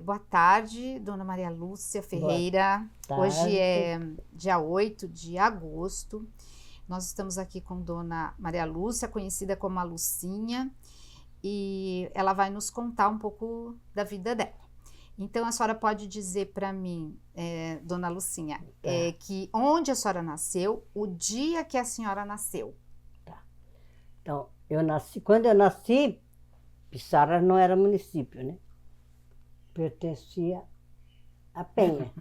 Boa tarde, Dona Maria Lúcia Ferreira. Hoje é dia 8 de agosto. Nós estamos aqui com Dona Maria Lúcia, conhecida como a Lucinha, e ela vai nos contar um pouco da vida dela. Então, a senhora pode dizer para mim, Dona Lucinha, que onde a senhora nasceu, o dia que a senhora nasceu. Tá. Então, quando eu nasci, Pissarra não era município, né? Pertencia a Penha.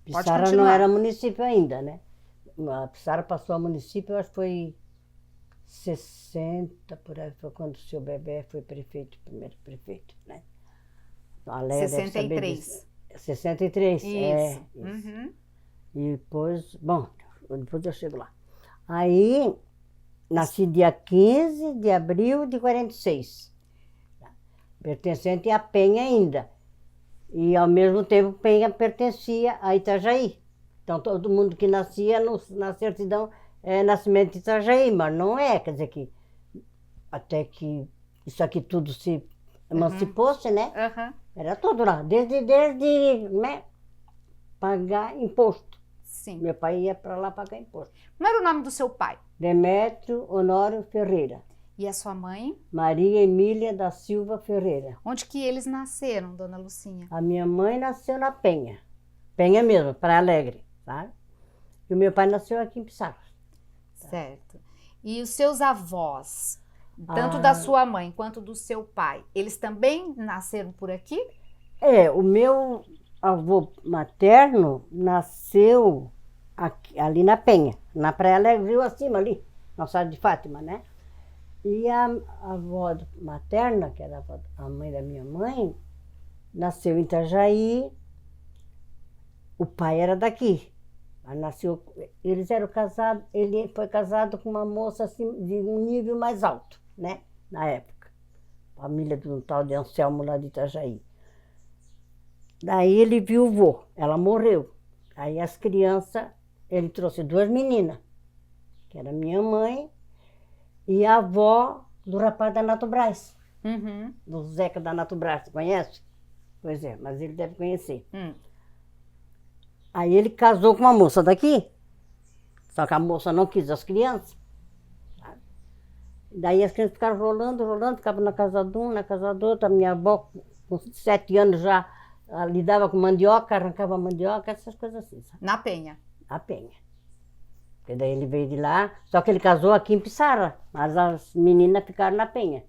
Pissarra não era município ainda, né? A Pissarra passou a município, eu acho que foi 60, por aí, foi quando o seu Bebé foi prefeito, primeiro prefeito, né? A Leia 63. 63, isso. Isso. Uhum. E depois, bom, depois eu chego lá. Aí, nasci dia 15 de abril de 46. Pertencente à Penha ainda. E, ao mesmo tempo, Penha pertencia a Itajaí. Então, todo mundo que nascia na certidão é nascimento de Itajaí, mas não é. Quer dizer que, até que isso aqui tudo se emancipou-se, né? Uhum. Era tudo lá, desde né, pagar imposto. Sim. Meu pai ia para lá pagar imposto. Como era o nome do seu pai? Demétrio Honório Ferreira. E a sua mãe? Maria Emília da Silva Ferreira. Onde que eles nasceram, Dona Lucinha? A minha mãe nasceu na Penha. Penha mesmo, Praia Alegre, sabe? E o meu pai nasceu aqui em Pissarra. Certo. E os seus avós, tanto da sua mãe quanto do seu pai, eles também nasceram por aqui? O meu avô materno nasceu aqui, ali na Penha, na Praia Alegre, Rio acima ali, na cidade de Fátima, né? E a avó materna, que era a mãe da minha mãe, nasceu em Itajaí. O pai era daqui. Eles eram casados, ele foi casado com uma moça assim, de um nível mais alto, né? Na época. Família de um tal de Anselmo lá de Itajaí. Daí ele viuvou, ela morreu. Aí as crianças, ele trouxe duas meninas, que era minha mãe e a avó do rapaz da Nato Brás. Uhum. Do Zeca da Nato Brás, conhece? Pois é, mas ele deve conhecer. Aí ele casou com uma moça daqui, só que a moça não quis as crianças. Daí as crianças ficaram rolando, ficavam na casa de um, na casa do outro. A minha avó, com 7 anos já, lidava com mandioca, arrancava mandioca, essas coisas assim, sabe? Na Penha? Na Penha. Porque daí ele veio de lá, só que ele casou aqui em Pissarra, mas as meninas ficaram na Penha.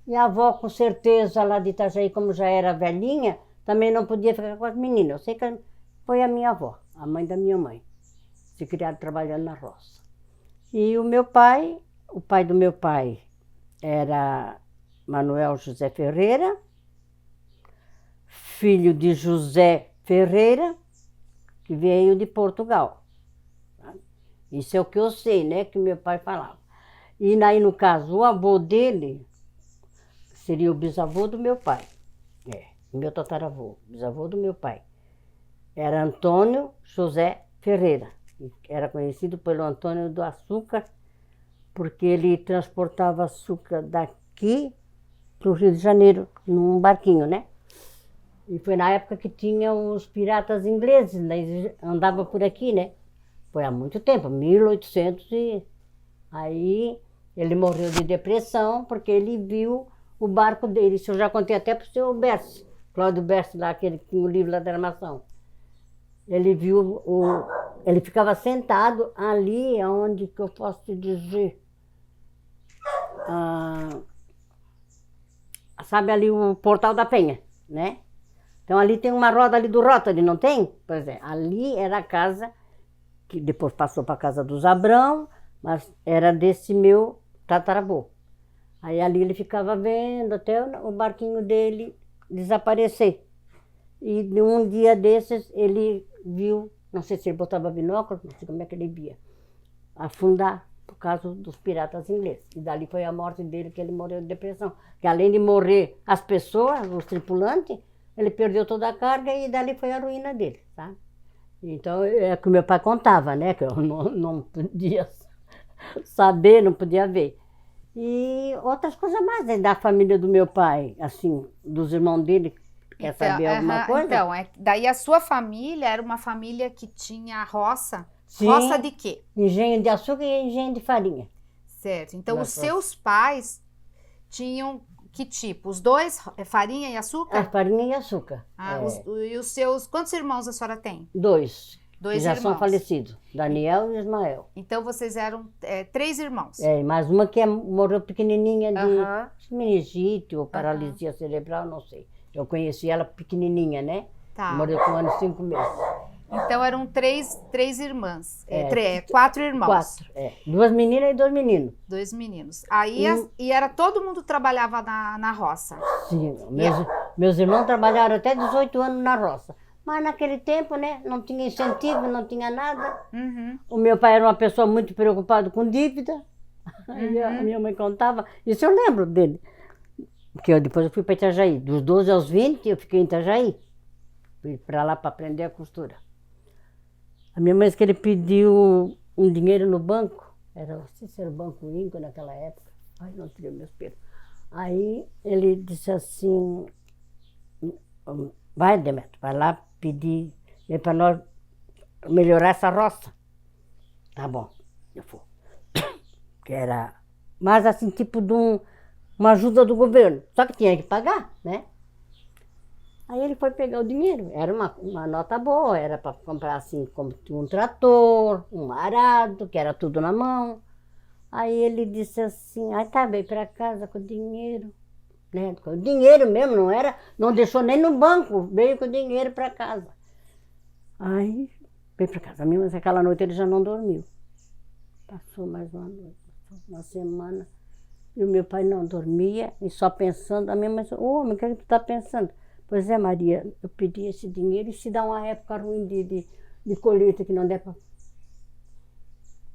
E a avó, com certeza, lá de Itajaí, como já era velhinha, também não podia ficar com as meninas. Eu sei que foi a minha avó, a mãe da minha mãe, se criaram trabalhando na roça. E o pai do meu pai era Manuel José Ferreira, filho de José Ferreira, que veio de Portugal. Isso é o que eu sei, né, que meu pai falava. E aí, no caso, o avô dele seria o bisavô do meu pai. Meu tataravô, bisavô do meu pai. Era Antônio José Ferreira. Era conhecido pelo Antônio do Açúcar, porque ele transportava açúcar daqui para o Rio de Janeiro, num barquinho, né? E foi na época que tinha os piratas ingleses, né? Andava por aqui, né? Foi há muito tempo, 1800 e... Aí ele morreu de depressão porque ele viu o barco dele. Isso eu já contei até para o seu Berce, Cláudio Berce, lá, aquele que tinha o livro lá da armação. Ele viu ele ficava sentado ali, onde que eu posso te dizer? Sabe ali o Portal da Penha, né? Então ali tem uma roda ali do Rotary, não tem? Pois é, ali era a casa que depois passou para a casa dos Abrão, mas era desse meu tataravô. Aí ali ele ficava vendo até o barquinho dele desaparecer. E um dia desses ele viu, não sei se ele botava binóculo, não sei como é que ele via, afundar por causa dos piratas ingleses. E dali foi a morte dele, que ele morreu de depressão. Que além de morrer as pessoas, os tripulantes, ele perdeu toda a carga e dali foi a ruína dele, sabe? Então, é o que o meu pai contava, né? Que eu não podia saber, não podia ver. E outras coisas mais, né, da família do meu pai, assim, dos irmãos dele. Quer saber alguma coisa? Então, daí a sua família era uma família que tinha roça? Sim, Roça de quê? engenho de açúcar e engenho de farinha. Certo. Então, os Nossa. seus pais tinham que tipo? Os dois, farinha e açúcar? A farinha e açúcar. Ah, e os seus... Quantos irmãos a senhora tem? Dois. Dois que já irmãos. são falecidos, Daniel e Ismael. Então, vocês eram 3 irmãos. Mais uma que morreu pequenininha de Aham. meningite ou paralisia cerebral, não sei. Eu conheci ela pequenininha, né? Tá. Morreu com 1 ano e 5 meses. Então, eram três irmãs. 4 irmãos. 4, 2 meninas e 2 meninos. 2 meninos. Aí, e era todo mundo trabalhava na roça? Sim, meus irmãos trabalharam até 18 anos na roça. Mas naquele tempo, né, não tinha incentivo, não tinha nada. Uhum. O meu pai era uma pessoa muito preocupada com dívida. Aí a minha mãe contava, isso eu lembro dele. Porque depois eu fui para Itajaí. Dos 12 aos 20 eu fiquei em Itajaí. Fui para lá para aprender a costura. A minha mãe disse que ele pediu um dinheiro no banco. Não sei se era o Banco Inco naquela época. Ai, não tirei meus pelos. Aí ele disse assim, vai, Demetrio, vai lá pedir para nós melhorar essa roça. Tá bom, eu vou. Que era mais assim, tipo de uma ajuda do governo. Só que tinha que pagar, né? Aí ele foi pegar o dinheiro. Era uma nota boa, era para comprar assim, como um trator, um arado, que era tudo na mão. Aí ele disse assim, tá, veio para casa com o dinheiro. Né? Com o dinheiro mesmo, não deixou nem no banco, veio com o dinheiro para casa. Aí veio para casa. Mas aquela noite ele já não dormiu. Passou mais uma noite, uma semana. E o meu pai não dormia, e só pensando. A minha mãe disse, homem, o que é que tu está pensando? Pois é, Maria, eu pedi esse dinheiro e se dá uma época ruim de colheita que não der para...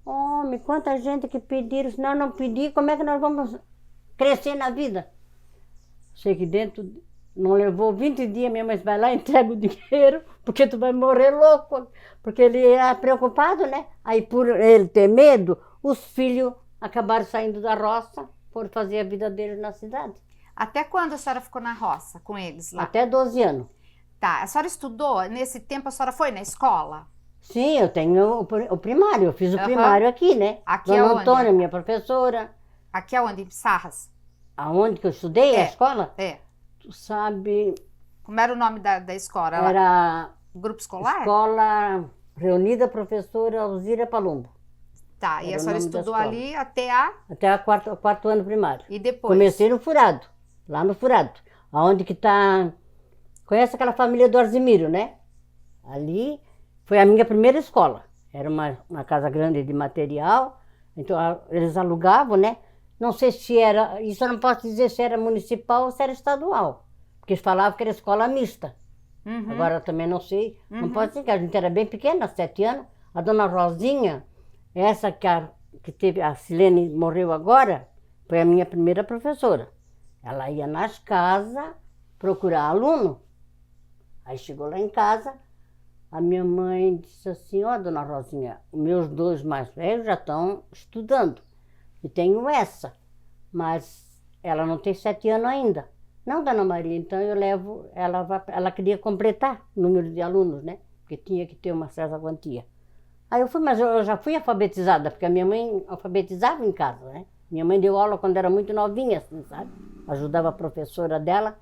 Homem, quanta gente que pediram, se nós não pedir, como é que nós vamos crescer na vida? Sei que dentro, não levou 20 dias, minha mãe vai lá e entrega o dinheiro, porque tu vai morrer louco. Porque ele era preocupado, né? Aí por ele ter medo, os filhos acabaram saindo da roça, foram fazer a vida deles na cidade. Até quando a senhora ficou na roça com eles lá? Até 12 anos. Tá, a senhora estudou? Nesse tempo a senhora foi na escola? Sim, eu tenho o primário, eu fiz o primário aqui, né? Aqui Dona aonde? Antônia, minha professora. Aqui aonde? Em Pissarras? Aonde que eu estudei, a escola? Tu sabe... Como era o nome da escola? Era... Grupo escolar? Escola Reunida Professora Alzira Palumbo. Tá, e a senhora estudou ali até a... Até o quarto ano primário. E depois? Comecei no Furado, lá no Furado. Aonde que tá... Conhece aquela família do Arzimiro, né? Ali foi a minha primeira escola. Era uma casa grande de material, então eles alugavam, né? Não sei se era, isso eu não posso dizer se era municipal ou se era estadual, porque eles falavam que era escola mista. Uhum. Agora eu também não sei, não posso dizer que a gente era bem pequena, 7 anos. A dona Rosinha, essa que teve, a Silene morreu agora, foi a minha primeira professora. Ela ia nas casas procurar aluno. Aí chegou lá em casa, a minha mãe disse assim, dona Rosinha, meus 2 mais velhos já estão estudando. E tenho essa, mas ela não tem 7 anos ainda. Não, dona Maria, então eu levo, ela queria completar o número de alunos, né? Porque tinha que ter uma certa quantia. Aí eu fui, mas eu já fui alfabetizada, porque a minha mãe alfabetizava em casa, né? Minha mãe deu aula quando era muito novinha, assim, sabe? Ajudava a professora dela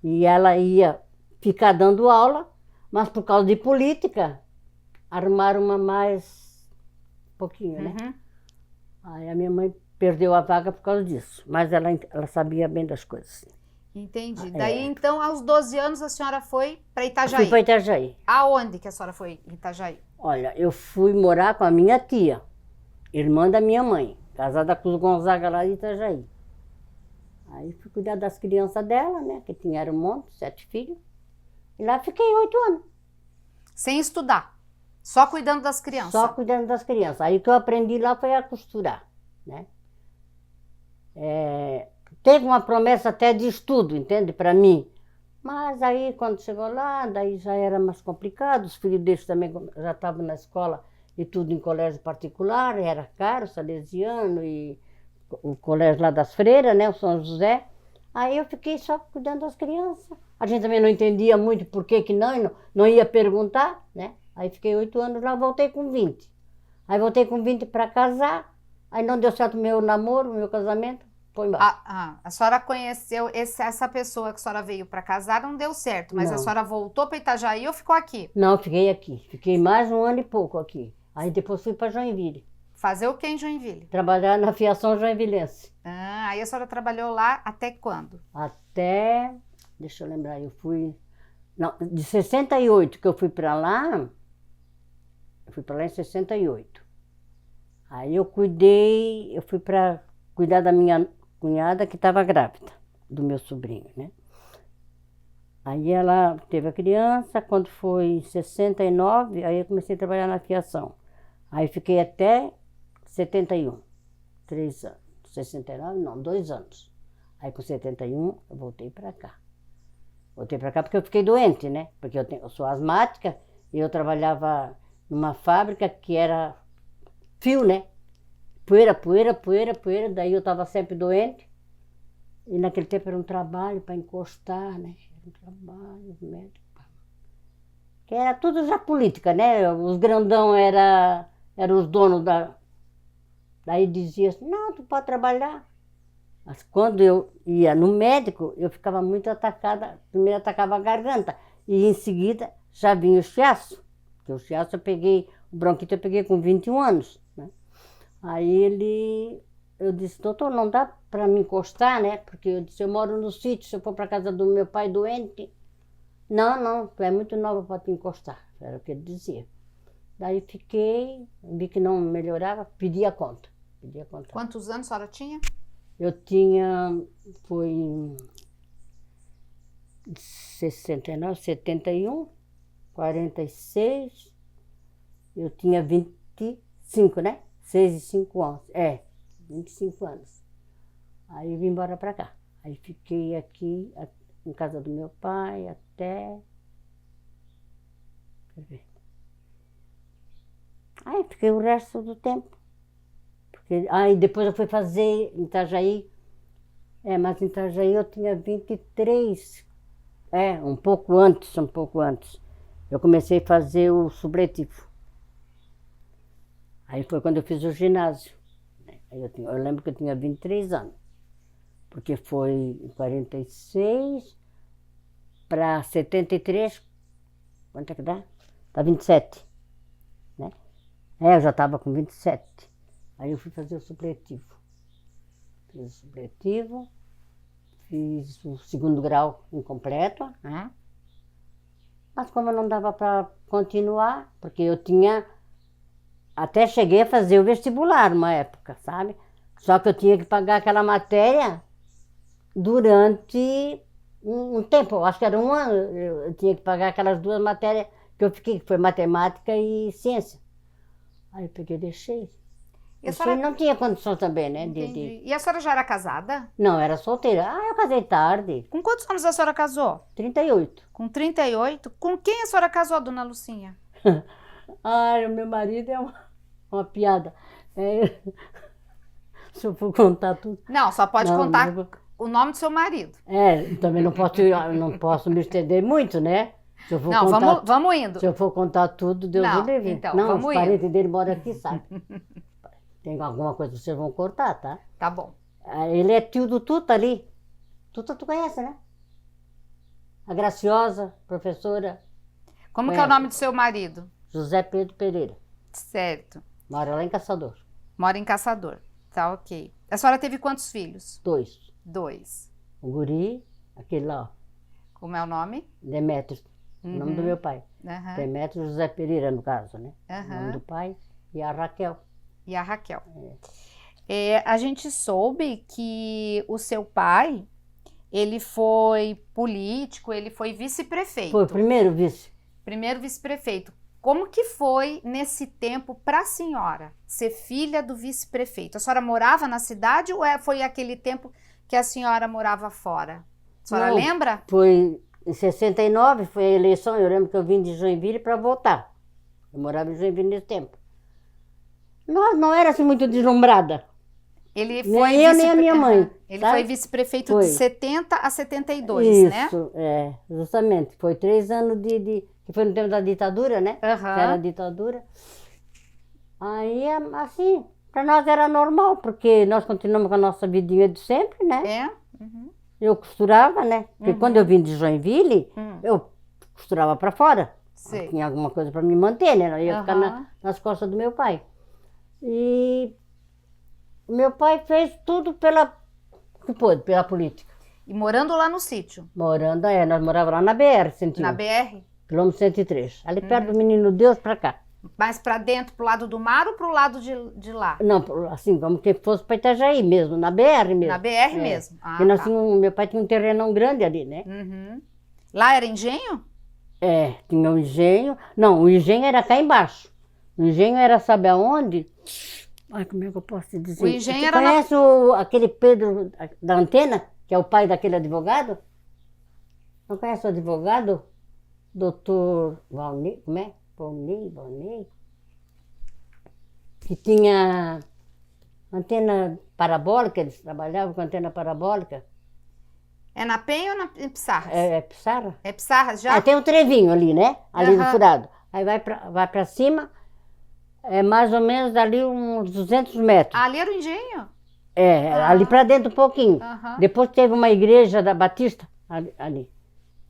e ela ia ficar dando aula, mas por causa de política, arrumaram uma mais pouquinho, né? Uhum. Aí a minha mãe perdeu a vaga por causa disso, mas ela sabia bem das coisas. Entendi. Daí, então, aos 12 anos, a senhora foi para Itajaí? Fui para Itajaí. Aonde que a senhora foi em Itajaí? Olha, eu fui morar com a minha tia, irmã da minha mãe, casada com os Gonzaga lá de Itajaí. Aí fui cuidar das crianças dela, né, que tinha um monte, 7 filhos. E lá fiquei 8 anos. Sem estudar? Só cuidando das crianças? Só cuidando das crianças. Aí o que eu aprendi lá foi a costurar, né? Teve uma promessa até de estudo, entende, para mim. Mas aí, quando chegou lá, daí já era mais complicado. Os filhos deles também já estavam na escola e tudo em colégio particular, era caro, salesiano, e o colégio lá das freiras, né, o São José. Aí eu fiquei só cuidando das crianças. A gente também não entendia muito por que não ia perguntar, né? Aí fiquei 8 anos lá, voltei com 20. Aí voltei com 20 para casar, aí não deu certo o meu namoro, o meu casamento, foi embora. A senhora conheceu essa pessoa que a senhora veio para casar, não deu certo, mas a Não. senhora voltou para Itajaí ou ficou aqui? Não, fiquei aqui. Fiquei mais 1 ano e pouco aqui. Aí depois fui para Joinville, Fazer o que em Joinville? trabalhar na fiação joinvilense. Aí a senhora trabalhou lá até quando? Até, deixa eu lembrar, eu fui, não, de 68 que eu fui para lá em 68. Aí eu fui para cuidar da minha cunhada que estava grávida, do meu sobrinho, né? Aí ela teve a criança, quando foi em 69, aí eu comecei a trabalhar na fiação. Aí fiquei até 71, 3 anos. 69, não, 2 anos. Aí com 71 eu voltei para cá. Voltei para cá porque eu fiquei doente, né? Porque eu sou asmática e eu trabalhava numa fábrica que era fio, né? Poeira, daí eu estava sempre doente. E naquele tempo era um trabalho para encostar, né? Era um trabalho médico. Que era tudo já política, né? Os grandão eram os donos da... Daí dizia assim, não, tu pode trabalhar. Mas quando eu ia no médico, eu ficava muito atacada. Primeiro atacava a garganta e em seguida já vinha o chiaço. Porque o chiaço o bronquite eu peguei com 21 anos, né? Aí eu disse, doutor, não dá para me encostar, né? Porque eu disse, eu moro no sítio, se eu for para casa do meu pai doente. Não, tu é muito nova para te encostar, era o que ele dizia. Daí vi que não melhorava, pedi a conta. Quantos anos a senhora tinha? Eu tinha, foi em 69, 71, 46, eu tinha 25, né? 6 e 5 anos, 25 anos. Aí eu vim embora pra cá. Aí fiquei aqui, em casa do meu pai, até... Aí fiquei o resto do tempo. Aí depois eu fui fazer em Itajaí, mas em Itajaí eu tinha 23, um pouco antes. Eu comecei a fazer o supletivo. Aí foi quando eu fiz o ginásio. Aí eu lembro que eu tinha 23 anos, porque foi em 46 para 73, quanto é que dá? Dá 27, né? Eu já estava com 27. Aí eu fui fazer o supletivo. Fiz o supletivo, fiz o 2º grau incompleto, né? Mas como não dava para continuar, porque eu até cheguei a fazer o vestibular uma época, sabe? Só que eu tinha que pagar aquela matéria durante um tempo, acho que era 1 ano, eu tinha que pagar aquelas 2 matérias que eu fiquei, que foi matemática e ciência. Aí eu peguei e deixei. Não tinha condição também, né? E a senhora já era casada? Não, era solteira. Eu casei tarde. Com quantos anos a senhora casou? 38. Com 38? Com quem a senhora casou, dona Lucinha? O meu marido é uma piada. Se eu for contar tudo. Não, só pode contar o nome do seu marido. Também não posso me estender muito, né? Se eu for vamos indo. Se eu for contar tudo, Deus o livre. Então, não, vamos os parentes dele moram aqui, sabe? Tem alguma coisa que vocês vão cortar, tá? Tá bom. Ele é tio do Tuta ali. Tuta tu conhece, né? A Graciosa, professora. Como que é o nome do seu marido? José Pedro Pereira. Certo. Mora lá em Caçador. Mora em Caçador. Tá, ok. A senhora teve quantos filhos? 2. 2. O guri, aquele lá, ó. Como é o nome? Demétrio. O nome do meu pai. Demétrio José Pereira, no caso, né? O nome do pai. E a Raquel. E a Raquel. A gente soube que o seu pai, ele foi político, ele foi vice-prefeito. Foi o primeiro vice. Primeiro vice-prefeito. Como que foi nesse tempo para a senhora ser filha do vice-prefeito? A senhora morava na cidade ou foi aquele tempo que a senhora morava fora? A senhora lembra? Foi em 69, foi a eleição, eu lembro que eu vim de Joinville para votar. Eu morava em Joinville nesse tempo. Não era assim muito deslumbrada. Ele foi Nem eu, nem a minha mãe. Ele sabe? foi vice-prefeito Foi. de 70 a 72, né? Isso, justamente. Foi 3 anos que foi no tempo da ditadura, né? Que era a ditadura. Aí, assim, para nós era normal, porque nós continuamos com a nossa vidinha de sempre, né? É? Uhum. Eu costurava, né? Porque quando eu vim de Joinville, eu costurava para fora. Sei. Tinha alguma coisa para me manter, né? Eu ia ficar nas costas do meu pai. E o meu pai fez tudo pela política. E morando lá no sítio? Morando, nós morávamos lá na BR, 101. Na BR? Quilômetro 103. Ali perto do Menino Deus, para cá. Mais para dentro, pro lado do mar ou pro lado de lá? Não, assim, como que fosse para Itajaí mesmo, na BR mesmo. Na BR mesmo? Ah, porque tá. Meu pai tinha um terrenão grande ali, né? Uhum. Lá era engenho? Tinha um engenho. Não, o engenho era cá embaixo. O engenho era, sabe aonde? Ai, como é que eu posso te dizer? O engenho Você era conhece aquele Pedro da Antena, que é o pai daquele advogado? Não conhece o advogado? Doutor Valnei, como é? Valnei? Que tinha antena parabólica, eles trabalhavam com antena parabólica. É na Penha ou em Pissarras? É Pissarra? É Pissarras já? Tem um trevinho ali, né? Ali no furado. Aí vai pra cima, é mais ou menos dali uns 200 metros. Ali era o engenho? Ali pra dentro um pouquinho. Depois teve uma igreja da Batista, ali.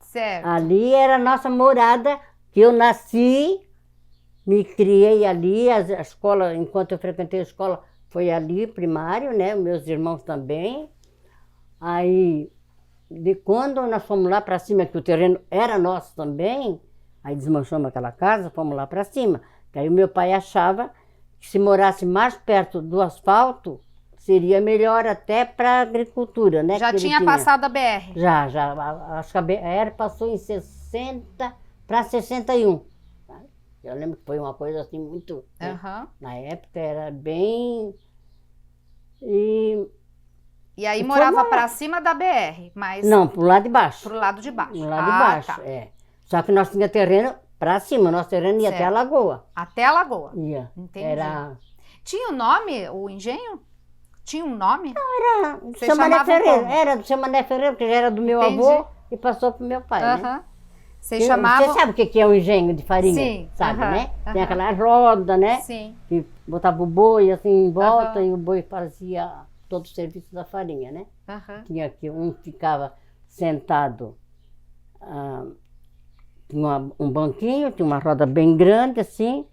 Certo. Ali era a nossa morada, que eu nasci, me criei ali, a escola, enquanto eu frequentei a escola, foi ali, primário, né? Meus irmãos também. Aí, quando nós fomos lá para cima, que o terreno era nosso também, aí desmanchamos aquela casa, fomos lá para cima. Que aí o meu pai achava que se morasse mais perto do asfalto, seria melhor até para a agricultura, né? Já tinha passado a BR? Já. Acho que a BR passou em 60 para 61. Eu lembro que foi uma coisa assim muito... né? Na época era bem... E aí morava para cima da BR, mas... Não, pro lado de baixo. Pro lado de baixo. Pro lado de baixo, tá. Só que nós tínhamos terreno para cima, nosso terreno ia até a lagoa. Até a lagoa. Ia. Entendi. Tinha um nome, o engenho? Tinha um nome? Não, era do seu Mané Ferreira. Era do seu Mané Ferreira, porque já era do meu avô e passou pro meu pai, né? Você chamava... Você sabe o que é o engenho de farinha? Sim. Sabe, né? Tem aquela roda, né? Sim. Que botava o boi assim em volta e o boi fazia todo o serviço da farinha, né? Tinha aqui, um ficava sentado, tinha um banquinho, tinha uma roda bem grande assim,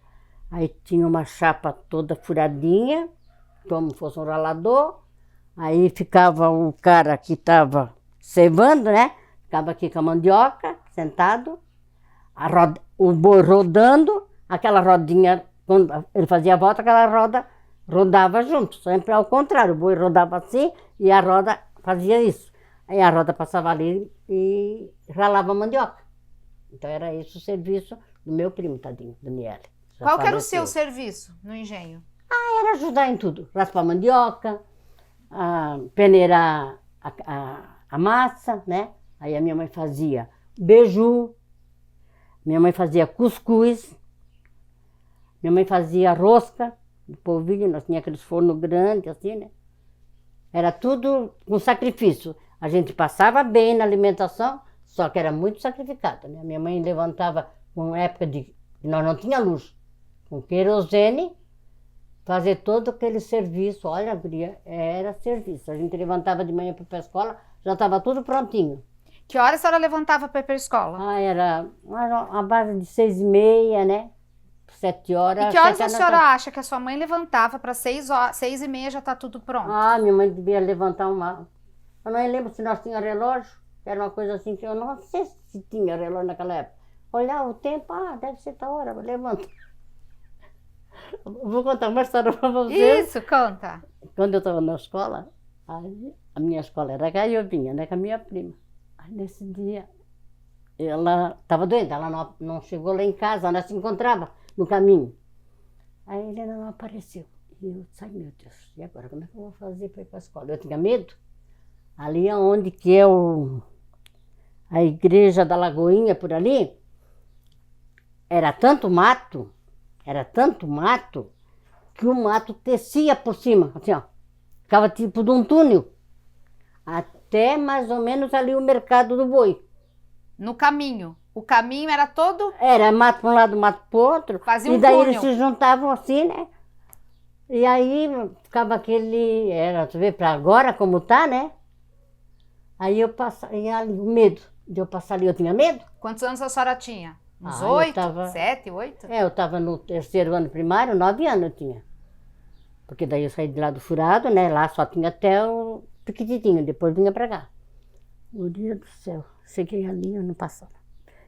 aí tinha uma chapa toda furadinha, como fosse um ralador, aí ficava o cara que estava cevando, né? Ficava aqui com a mandioca, sentado, o boi rodando, aquela rodinha, quando ele fazia a volta, aquela roda rodava junto, sempre ao contrário, o boi rodava assim e a roda fazia isso. Aí a roda passava ali e ralava a mandioca. Então era esse o serviço do meu primo, tadinho, Daniel. Qual que era o seu serviço no engenho? Era ajudar em tudo, raspar mandioca, peneirar a massa, né? Aí a minha mãe fazia beiju, minha mãe fazia cuscuz, minha mãe fazia rosca de polvilho, nós tínhamos aqueles fornos grandes assim, né? Era tudo com sacrifício. A gente passava bem na alimentação, só que era muito sacrificado, né? Minha mãe levantava, com época de... nós não tinha luz, com querosene, fazer todo aquele serviço. Olha, guria, era serviço. A gente levantava de manhã para ir para a escola, já estava tudo prontinho. Que horas a senhora levantava para ir para a escola? Era a base de 6h30, né? 7 horas. E que horas a senhora acha que a sua mãe levantava para 6h30 já está tudo pronto? Minha mãe devia levantar uma... Eu não lembro se nós tínhamos relógio. Era uma coisa assim que eu não sei se tinha relógio naquela época. Olhava o tempo, deve ser tal hora, levanta. Vou contar uma história para vocês. Isso, conta. Quando eu estava na escola, a minha escola era Gaiobinha, né, com a minha prima. Aí nesse dia, ela estava doente, ela não chegou lá em casa, ela se encontrava no caminho. Aí a Helena não apareceu. E eu disse, ai meu Deus, e agora como é que eu vou fazer para ir para a escola? Eu tinha medo. Ali onde que é a igreja da Lagoinha, por ali, era tanto mato, que o mato descia por cima, assim ó, ficava tipo de um túnel, até mais ou menos ali o mercado do boi. No caminho. O caminho era todo... Era mato para um lado, mato para o outro. Fazia E um daí túnel. eles se juntavam assim, né? E aí ficava aquele... Era, tu vê, para agora como tá, né? Aí eu passava ali, o medo de eu passar ali. Eu tinha medo. Quantos anos a senhora tinha? Uns Eu 8? tava- 7, 8? Eu estava no terceiro ano primário, 9 anos eu tinha. Porque daí eu saí de lá do furado, né? Lá só tinha até o piquititinho, depois vinha pra cá. Meu Deus do céu, cheguei ali, eu não passava.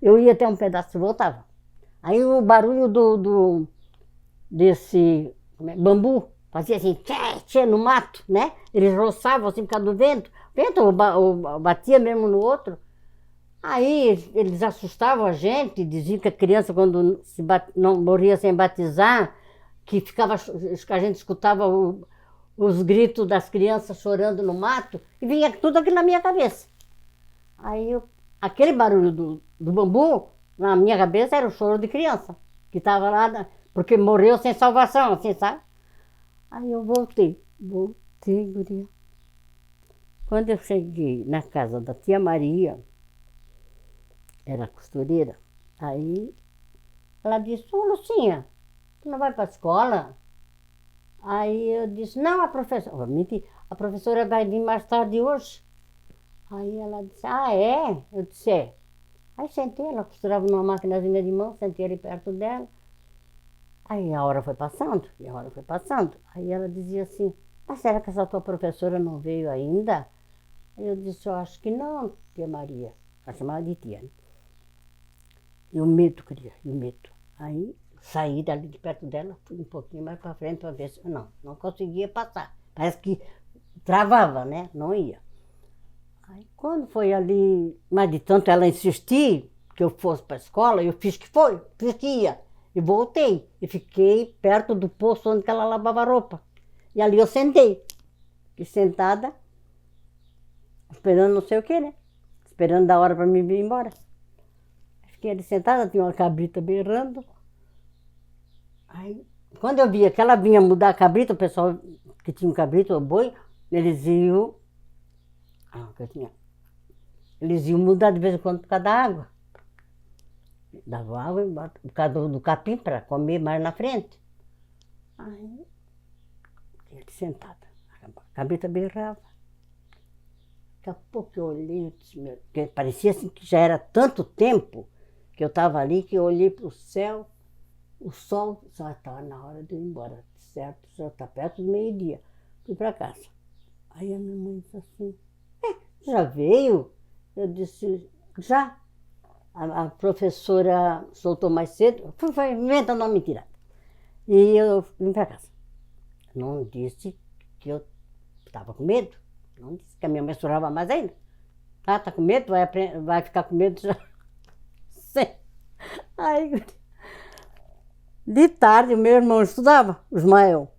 Eu ia até um pedaço e voltava. Aí o barulho desse bambu fazia assim, tchê, tchê, no mato, né? Eles roçavam assim por causa do vento. O vento batia mesmo no outro. Aí eles assustavam a gente, diziam que a criança, quando não morria sem batizar, que a gente escutava os gritos das crianças chorando no mato, e vinha tudo aqui na minha cabeça. Aí aquele barulho do bambu, na minha cabeça, era o choro de criança, que estava lá, porque morreu sem salvação, assim, sabe? Aí eu voltei, guria. Quando eu cheguei na casa da tia Maria, era costureira, aí ela disse, ô Lucinha, tu não vai para a escola? Aí eu disse, não, a professora vai vir mais tarde hoje. Aí ela disse, ah, é? Eu disse, é. Aí sentei, ela costurava numa maquinazinha de mão, sentei ali perto dela. Aí a hora foi passando, e a hora foi passando. Aí ela dizia assim, mas será que essa tua professora não veio ainda? Aí eu disse, eu acho que não, tia Maria. Ela chamava de tia, né? E o medo, queria, e o medo. Aí saí dali de perto dela, fui um pouquinho mais para frente para ver se... Não conseguia passar. Parece que travava, né? Não ia. Aí quando foi ali, mas de tanto ela insistir que eu fosse para a escola, eu fiz que ia. E voltei. E fiquei perto do poço onde ela lavava a roupa. E ali eu sentei. Fiquei sentada, esperando não sei o que, né? Esperando da hora para mim vir embora. Fiquei ali sentada, tinha uma cabrita berrando. Aí, quando eu via que ela vinha mudar a cabrita, o pessoal que tinha um cabrito ou boi, eles iam... Eles iam mudar de vez em quando por causa da água. Dava água por causa do capim para comer mais na frente. Aí, ele sentada, a cabrita berrava. Daqui a pouco eu olhei, porque parecia assim que já era tanto tempo que eu estava ali, que eu olhei para o céu, o sol já estava na hora de eu ir embora, certo? Já está perto do meio-dia. Fui para casa. Aí a minha mãe disse assim, já veio? Eu disse, já. A professora soltou mais cedo, foi inventando uma mentira. E eu vim para casa. Não disse que eu estava com medo, não disse que a minha mãe chorava mais ainda. Ah, tá com medo? Vai ficar com medo já. Sim. Aí, de tarde, o meu irmão estudava, o Ismael,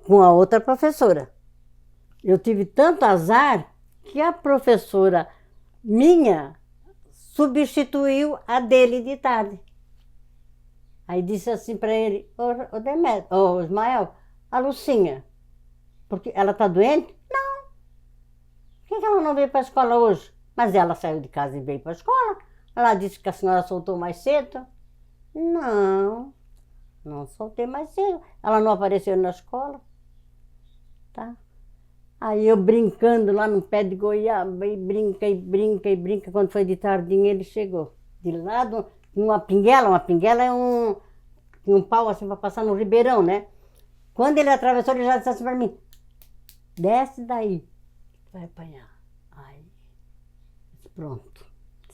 com a outra professora. Eu tive tanto azar que a professora minha substituiu a dele de tarde. Aí disse assim para ele, ô Ismael, a Lucinha, porque ela está doente? Não. Por que ela não veio para a escola hoje? Mas ela saiu de casa e veio para a escola. Ela disse que a senhora soltou mais cedo. Não, não soltei mais cedo. Ela não apareceu na escola. Tá? Aí eu brincando lá no pé de goiaba, e brinca, e brinca, e brinca. Quando foi de tardinha, ele chegou. De lado, uma pinguela é um pau assim para passar no ribeirão, né? Quando ele atravessou, ele já disse assim para mim, desce daí, vai apanhar. Aí, pronto.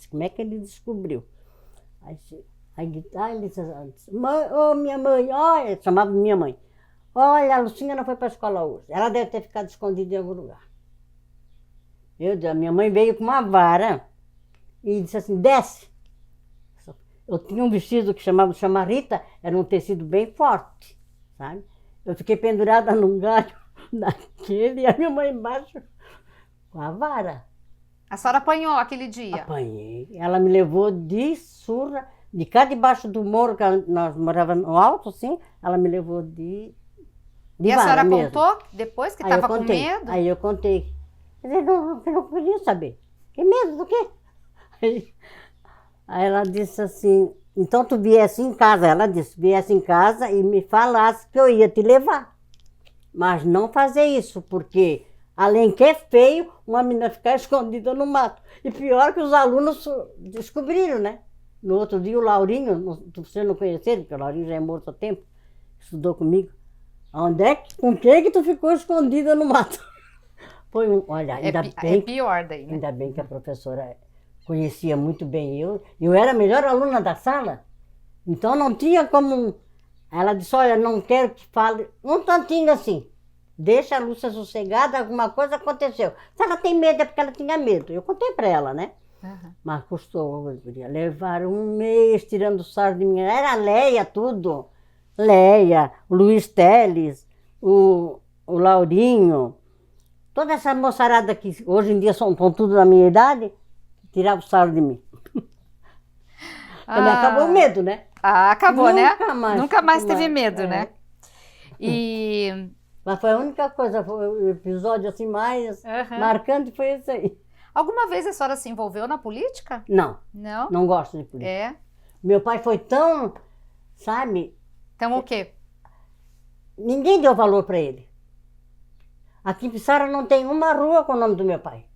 Como é que ele descobriu? Aí ele disse assim, ô minha mãe, olha, chamava minha mãe. Olha, a Lucinha não foi para a escola hoje. Ela deve ter ficado escondida em algum lugar. A minha mãe veio com uma vara e disse assim, desce. Eu tinha um vestido que chamava chamarrita, era um tecido bem forte, sabe? Eu fiquei pendurada num galho daquele e a minha mãe embaixo com a vara. A senhora apanhou aquele dia? Apanhei. Ela me levou de surra, de cá debaixo do morro, que nós morávamos no alto, assim, ela me levou E a senhora contou depois que estava com medo? Aí eu contei. Eu não podia saber. Que medo do quê? Aí ela disse assim, então tu viesse em casa, ela disse, viesse em casa e me falasse que eu ia te levar. Mas não fazer isso, porque além que é feio, uma menina ficar escondida no mato. E pior que os alunos descobriram, né? No outro dia o Laurinho, você não conhecia, porque o Laurinho já é morto há tempo, estudou comigo. Com quem que tu ficou escondida no mato? Olha, ainda bem. É pior daí, né? Ainda bem que a professora conhecia muito bem eu. Eu era a melhor aluna da sala. Então não tinha como. Ela disse, olha, não quero que fale um tantinho assim. Deixa a Lúcia sossegada, alguma coisa aconteceu. Se ela tem medo é porque ela tinha medo. Eu contei para ela, né? Uhum. Mas custou, levaram um mês tirando sarro de mim. Era a Leia, tudo. Leia, o Luiz Teles, o Laurinho. Toda essa moçarada que hoje em dia estão tudo da minha idade, tirava o sarro de mim. Também acabou o medo, né? Acabou, Nunca né? Nunca mais teve mais. medo, né? Mas foi a única coisa, foi o episódio assim mais marcante foi esse aí. Alguma vez a senhora se envolveu na política? Não. Não? Não gosto de política. É? Meu pai foi tão, sabe? Então o quê? Ninguém deu valor para ele. Aqui em Pissarra não tem uma rua com o nome do meu pai.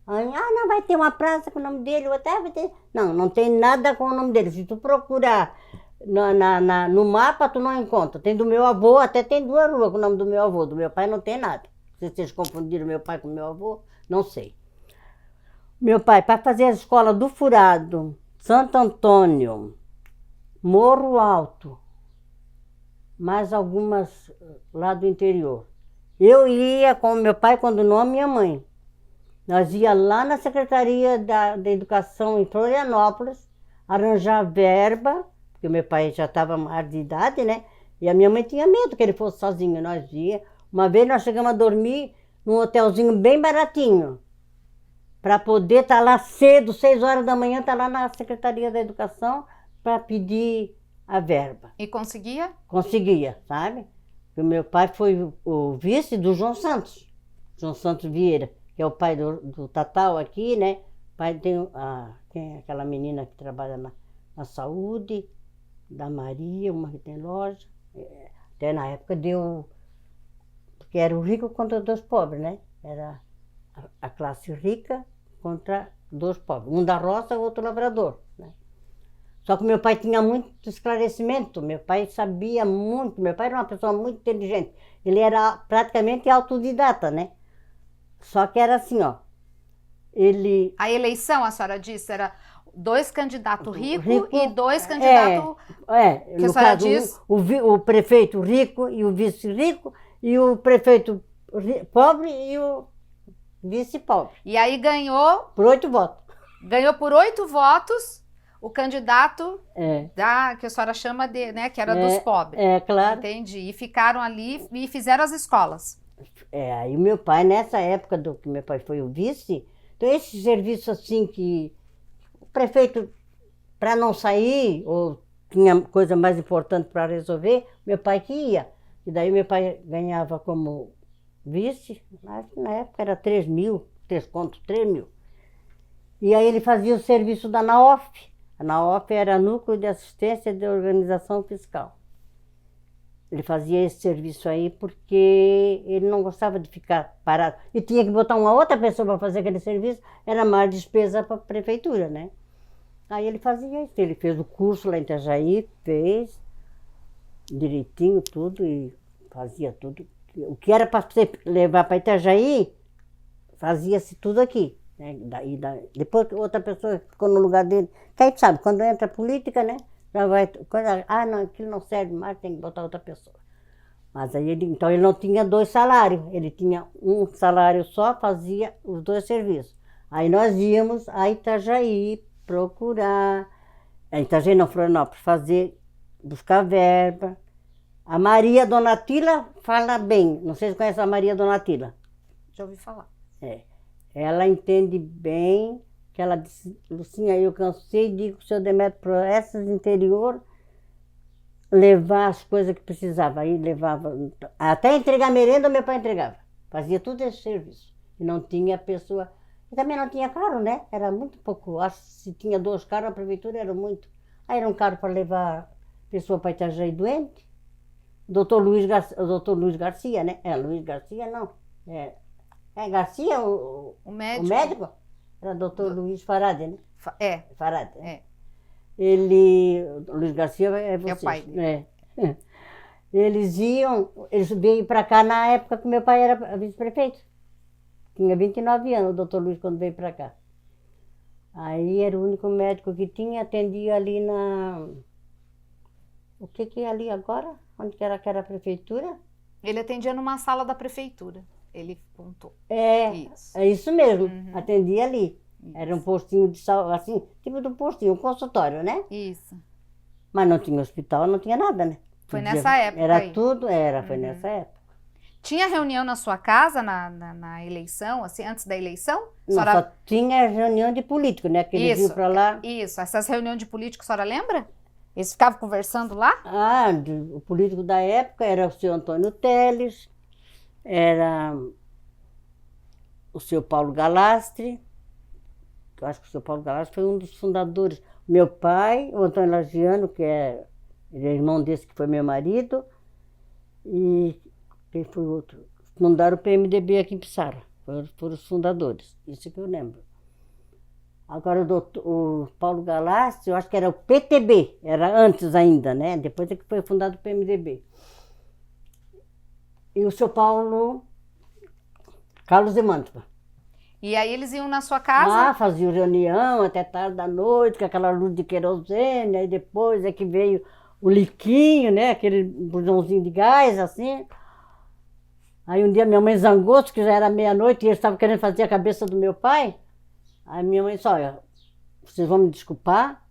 Aí, não, vai ter uma praça com o nome dele, ou até vai ter... Não, não tem nada com o nome dele. Se tu procurar no mapa, tu não encontra. Tem do meu avô, até tem 2 ruas com o nome do meu avô. Do meu pai não tem nada. Se vocês confundiram meu pai com meu avô, não sei. Meu pai, para fazer a escola do Furado, Santo Antônio, Morro Alto, mais algumas lá do interior. Eu ia com meu pai quando não a minha mãe. Nós ia lá na Secretaria da Educação em Florianópolis, arranjar verba, porque meu pai já estava mais de idade, né? E a minha mãe tinha medo que ele fosse sozinho. Nós ia. Uma vez nós chegamos a dormir num hotelzinho bem baratinho, para poder estar lá cedo, 6 horas da manhã, estar lá na Secretaria da Educação para pedir a verba. E conseguia? Conseguia, sabe? O meu pai foi o vice do João Santos Vieira, que é o pai do Tatal aqui, né? Pai tem quem é aquela menina que trabalha na saúde, da Maria, uma que tem loja. Até na época deu, porque era o rico contra 2 pobres, né? Era a classe rica contra 2 pobres. Um da roça, o outro lavrador, né? Só que meu pai tinha muito esclarecimento, meu pai sabia muito, meu pai era uma pessoa muito inteligente. Ele era praticamente autodidata, né? Só que era assim, ó. A eleição, a senhora disse, era 2 candidatos ricos e 2 candidatos... que a senhora diz... o prefeito rico e o vice rico, e o prefeito pobre e o vice pobre. E aí ganhou... Por 8 votos. Ganhou por 8 votos o candidato que a senhora chama de, né, que era dos pobres. Claro. Entendi. E ficaram ali e fizeram as escolas. Aí meu pai, nessa época que meu pai foi o vice, então esse serviço assim que o prefeito, para não sair, ou tinha coisa mais importante para resolver, meu pai que ia. E daí meu pai ganhava como vice, acho que na época era 3 mil, 3 mil. E aí ele fazia o serviço da NAOF. A NAOF era Núcleo de Assistência de Organização Fiscal. Ele fazia esse serviço aí porque ele não gostava de ficar parado. E tinha que botar uma outra pessoa para fazer aquele serviço, era mais despesa para a prefeitura, né? Aí ele fazia isso. Ele fez o curso lá em Itajaí, fez direitinho tudo e fazia tudo. O que era para levar para Itajaí, fazia-se tudo aqui. Né? Depois outra pessoa ficou no lugar dele. Que aí sabe, quando entra a política, né? Já vai, não, aquilo não serve mais, tem que botar outra pessoa. Mas aí então ele não tinha 2 salários, ele tinha um salário só, fazia os 2 serviços. Aí nós íamos a Itajaí procurar, a Itajaí não, Florianópolis, buscar verba. A Maria Donatila fala bem, não sei se conhece a Maria Donatila. Já ouvi falar. Ela entende bem, que ela disse, Lucinha, eu cansei de ir com o seu Demetrio Proessas interior, levar as coisas que precisava. Aí levava, até entregar merenda, meu pai entregava. Fazia tudo esse serviço. E não tinha pessoa. E também não tinha carro, né? Era muito pouco. Acho que se tinha 2 carros, a prefeitura era muito. Aí era um carro para levar pessoa para Itajaí doente. O doutor Luiz Garcia, né? Luiz Garcia não. É Garcia, O médico? o médico? Era doutor Luiz Farade, né? Farade. Ele, Luiz Garcia é você. É o pai dele. Eles veio para cá na época que meu pai era vice-prefeito. Tinha 29 anos o doutor Luiz quando veio para cá. Aí era o único médico que tinha, atendia ali na... O que é ali agora? Onde que era a prefeitura? Ele atendia numa sala da prefeitura. Ele contou. Isso. É isso mesmo, atendia ali. Isso. Era um postinho de saúde, assim, tipo de um postinho, um consultório, né? Isso. Mas não tinha hospital, não tinha nada, né? Foi nessa época Era aí. tudo, foi nessa época. Tinha reunião na sua casa na eleição, assim, antes da eleição? Não, só tinha reunião de político, né? Que eles iam pra lá. Isso, essas reuniões de político, a senhora lembra? Eles ficavam conversando lá? O político da época era o senhor Antônio Teles, era o senhor Paulo Galastre. Eu acho que o senhor Paulo Galastre foi um dos fundadores. Meu pai, o Antônio Lagiano, ele é irmão desse que foi meu marido, e quem foi o outro? Fundaram o PMDB aqui em Pissarra, foram os fundadores, isso que eu lembro. Agora o Paulo Galastre, eu acho que era o PTB, era antes ainda, né? Depois é que foi fundado o PMDB. E o seu Carlos de Mantova. E aí eles iam na sua casa? Faziam reunião até tarde da noite, com aquela luz de querosene, aí depois é que veio o liquinho, né? Aquele bujãozinho de gás, assim. Aí um dia minha mãe zangou-se, que já era meia-noite, e eles estavam querendo fazer a cabeça do meu pai. Aí minha mãe disse, olha, vocês vão me desculpar,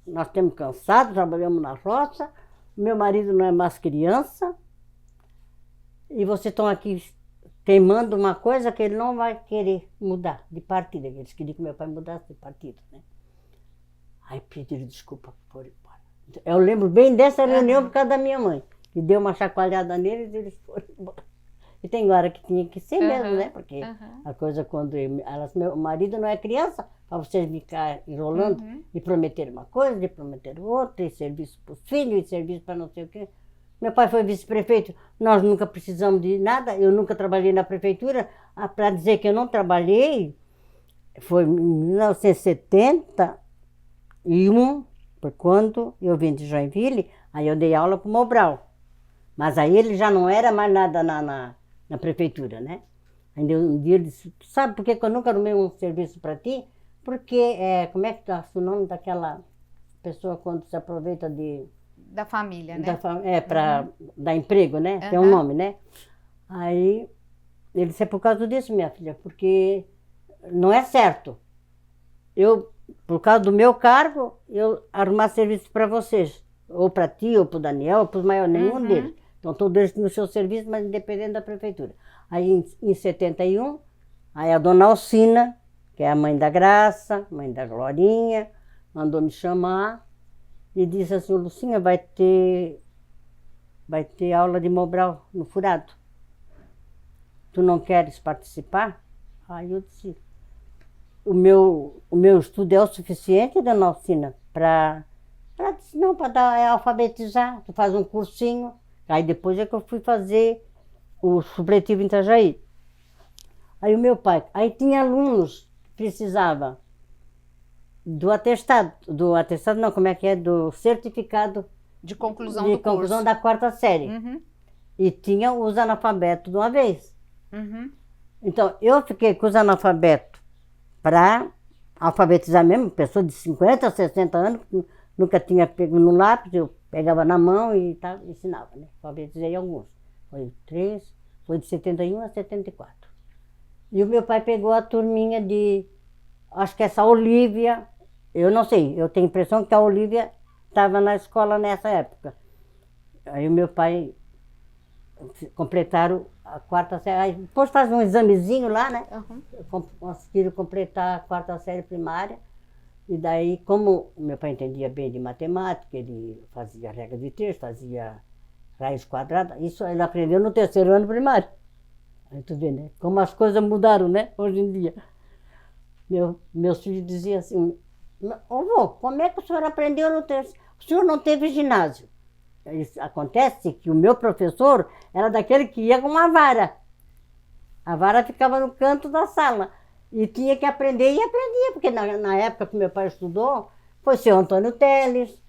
nós estamos cansados, trabalhamos na roça, meu marido não é mais criança, e vocês estão aqui teimando uma coisa que ele não vai querer mudar de partido. Eles queriam que meu pai mudasse de partido, né? Aí pediram desculpa por embora. Eu lembro bem dessa reunião por causa da minha mãe, que deu uma chacoalhada neles e eles foram embora. E tem hora que tinha que ser mesmo, né? Porque a coisa quando meu marido não é criança, para vocês ficar enrolando e prometer uma coisa, e prometer outra, e serviço para os filhos, e serviço para não sei o quê. Meu pai foi vice-prefeito, nós nunca precisamos de nada, eu nunca trabalhei na prefeitura. Para dizer que eu não trabalhei, foi em 1971, por quando eu vim de Joinville, aí eu dei aula para o Mobral. Mas aí ele já não era mais nada na prefeitura, né? Ainda um dia ele disse, sabe por que eu nunca arrumei um serviço para ti? Porque, como é que tá o nome daquela pessoa quando se aproveita da família, né? Para dar emprego, né? Tem um nome, né? Aí ele disse, é por causa disso, minha filha, porque não é certo. Por causa do meu cargo, eu arrumar serviço para vocês. Ou para ti, ou para o Daniel, ou para os maiores, nenhum deles. Então todos eles no seu serviço, mas independente da prefeitura. Aí em 71, aí a dona Alcina, que é a mãe da Graça, mãe da Glorinha, mandou me chamar e disse assim, Lucinha, vai ter aula de Mobral no Furado. Tu não queres participar? Aí eu disse, o meu estudo é o suficiente, dona Alcina, para alfabetizar, tu faz um cursinho. Aí depois é que eu fui fazer o supletivo em Itajaí. Aí o meu pai, aí tinha alunos que precisavam do atestado não, como é que é? Do certificado de conclusão de do conclusão curso. da 4ª série. E tinha os analfabetos de uma vez. Então, eu fiquei com os analfabetos para alfabetizar mesmo, pessoa de 50, 60 anos, nunca tinha pego no lápis, eu pegava na mão e ensinava, né? Alfabetizei alguns. Foi de 71 a 74. E o meu pai pegou a turminha acho que essa Olívia, eu não sei, eu tenho a impressão que a Olívia estava na escola nessa época. Aí o meu pai completaram a 4ª série, aí depois faz um examezinho lá, né? Conseguiram completar a 4ª série primária. E daí, como meu pai entendia bem de matemática, ele fazia regra de três, fazia raiz quadrada, isso ele aprendeu no 3º ano primário. Aí tu vê, né? Como as coisas mudaram, né? Hoje em dia. Meus filhos diziam assim, ô vô, como é que o senhor aprendeu no 3º? O senhor não teve ginásio. Isso, acontece que o meu professor era daquele que ia com uma vara. A vara ficava no canto da sala. E tinha que aprender e aprendia, porque na época que meu pai estudou, foi o seu Antônio Teles.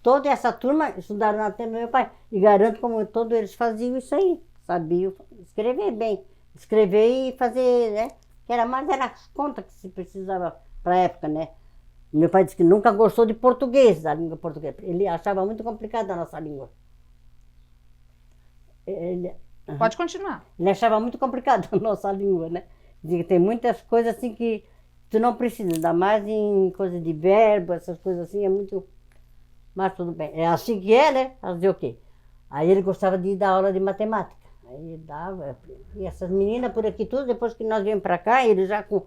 Toda essa turma estudaram na turma do meu pai. E garanto como todos eles faziam isso aí. Sabiam escrever bem. Escrever e fazer, né? Que era mais era as contas que se precisava para a época, né? Meu pai disse que nunca gostou de português, da língua portuguesa. Ele achava muito complicada a nossa língua. Pode continuar. Ele achava muito complicada a nossa língua, né? Dizia que tem muitas coisas assim que tu não precisa, ainda mais em coisa de verbo, essas coisas assim, é muito... Mas tudo bem. É assim que é, né? Fazer o quê? Aí ele gostava de dar aula de matemática. Aí ele dava... E essas meninas por aqui tudo, depois que nós viemos para cá, ele já com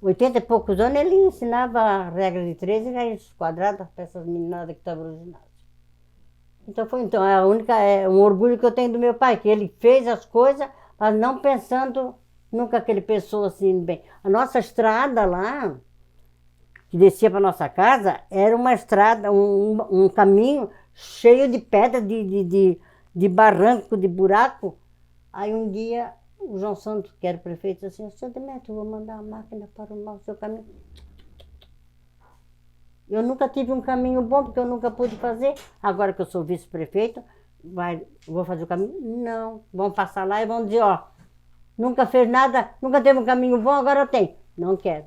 80 e poucos anos, ele ensinava a regra de 3 e raízes quadradas para essas meninadas que estavam no ginásio. Então, é a única, é um orgulho que eu tenho do meu pai, que ele fez as coisas, mas não pensando nunca que ele pensou assim bem. A nossa estrada lá, que descia para nossa casa, era uma estrada, um caminho cheio de pedra, de barranco, de buraco. Aí um dia o João Santos, que era o prefeito, disse assim, seu Demetrio, vou mandar a máquina para arrumar o seu caminho. Eu nunca tive um caminho bom, porque eu nunca pude fazer. Agora que eu sou vice-prefeito, vou fazer o caminho? Não. Vão passar lá e vão dizer, ó, nunca fez nada, nunca teve um caminho bom, agora eu tenho. Não quero.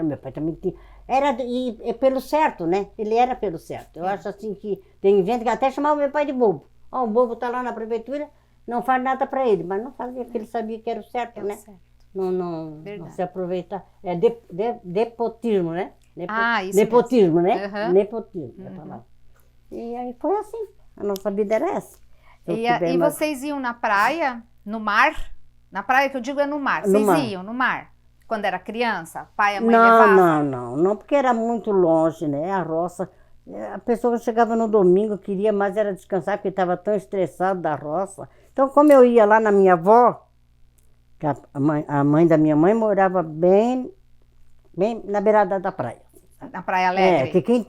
Meu pai também tinha. É pelo certo, né? Ele era pelo certo. Eu acho assim que tem gente que até chamava meu pai de bobo. Ó, o bobo tá lá na prefeitura, não faz nada para ele. Mas não fazia, porque ele sabia que era o certo, né? Certo. Não se aproveitar. É nepotismo, né? Isso nepotismo, mesmo. né? Uhum. Nepotismo, é a palavra. E aí foi assim. A nossa vida era essa. E vocês iam na praia, no mar? Na praia que eu digo é no mar. Vocês iam no mar? Quando era criança? Pai e a mãe levavam? Não, porque era muito longe, né? A roça. A pessoa chegava no domingo, queria mais era descansar, porque estava tão estressado da roça. Então, como eu ia lá na minha avó, que a mãe da minha mãe morava bem na beirada da praia. Na Praia Alegre? Que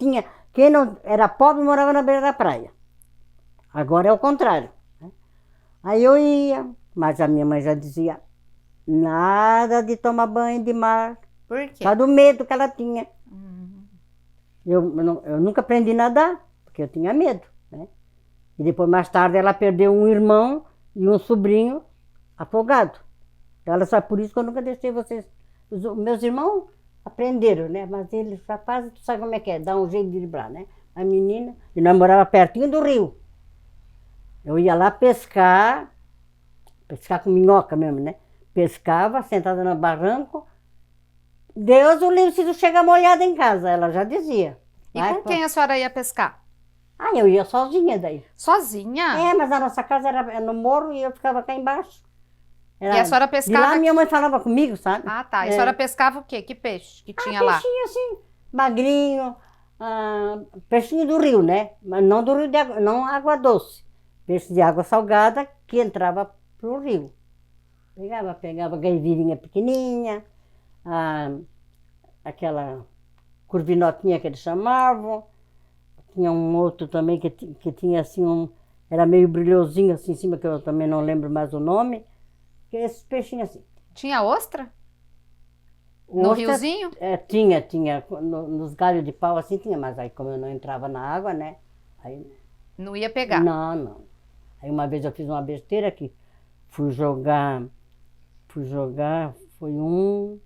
quem não era pobre morava na beira da praia. Agora é o contrário. Né? Aí eu ia, mas a minha mãe já dizia, nada de tomar banho de mar. Por quê? Por causa do medo que ela tinha. Eu nunca aprendi a nadar, porque eu tinha medo. Né? E depois, mais tarde, ela perdeu um irmão e um sobrinho afogado. Ela sabe, por isso que eu nunca deixei vocês. Os meus irmãos aprenderam, né? Mas eles, rapazes, tu sabe como é que é, dá um jeito de driblar, né? A menina, e nós morávamos pertinho do rio. Eu ia lá pescar com minhoca mesmo, né? Pescava, sentada no barranco. Deus o livre se tu chega molhada em casa, ela já dizia. E com quem a senhora ia pescar? Eu ia sozinha daí. Sozinha? Mas a nossa casa era no morro e eu ficava cá embaixo. E a senhora pescava? De lá minha mãe falava comigo, sabe? Ah, tá. E a senhora pescava o quê? Que peixe que tinha lá? Peixinho assim, magrinho, peixinho do rio, né? Mas não do rio de água, não água doce. Peixe de água salgada que entrava pro rio. Pegava gaivirinha pequenininha, aquela curvinotinha que eles chamavam. Tinha um outro também que tinha assim era meio brilhosinho assim em cima, que eu também não lembro mais o nome. Que esses peixinhos assim. Tinha ostra? No riozinho? Tinha. Nos galhos de pau assim tinha, mas aí como eu não entrava na água, né? Aí, não ia pegar? Não. Aí uma vez eu fiz uma besteira que fui jogar, foi um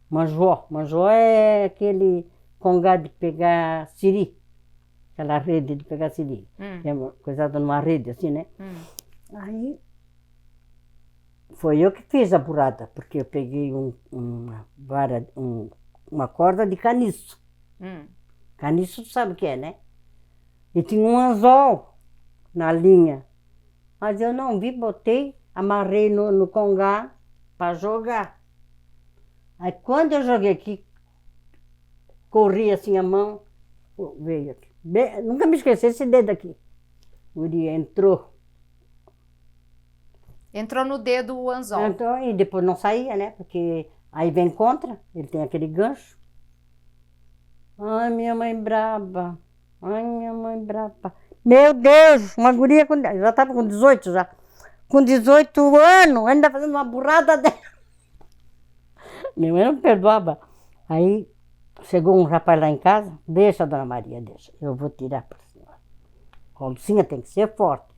manjó. Manjó é aquele congado de pegar siri. Aquela rede de pegar siri. É uma coisada numa rede assim, né? Aí foi eu que fiz a burrada, porque eu peguei uma corda de caniço. Caniço, tu sabe o que é, né? E tinha um anzol na linha. Mas eu não vi, botei, amarrei no congá para jogar. Aí quando eu joguei aqui, corri assim a mão, veio aqui. Nunca me esqueci esse dedo aqui. O guri entrou. Entrou no dedo o anzol. Entrou e depois não saía, né? Porque aí vem contra, ele tem aquele gancho. Ai, minha mãe braba. Ai, minha mãe braba. Meu Deus, uma guria com... já estava com 18 já. Com 18 anos, ainda fazendo uma burrada dela. Minha mãe não perdoava. Aí chegou um rapaz lá em casa. Deixa, dona Maria, deixa. Eu vou tirar para a senhora. A Lucinha tem que ser forte.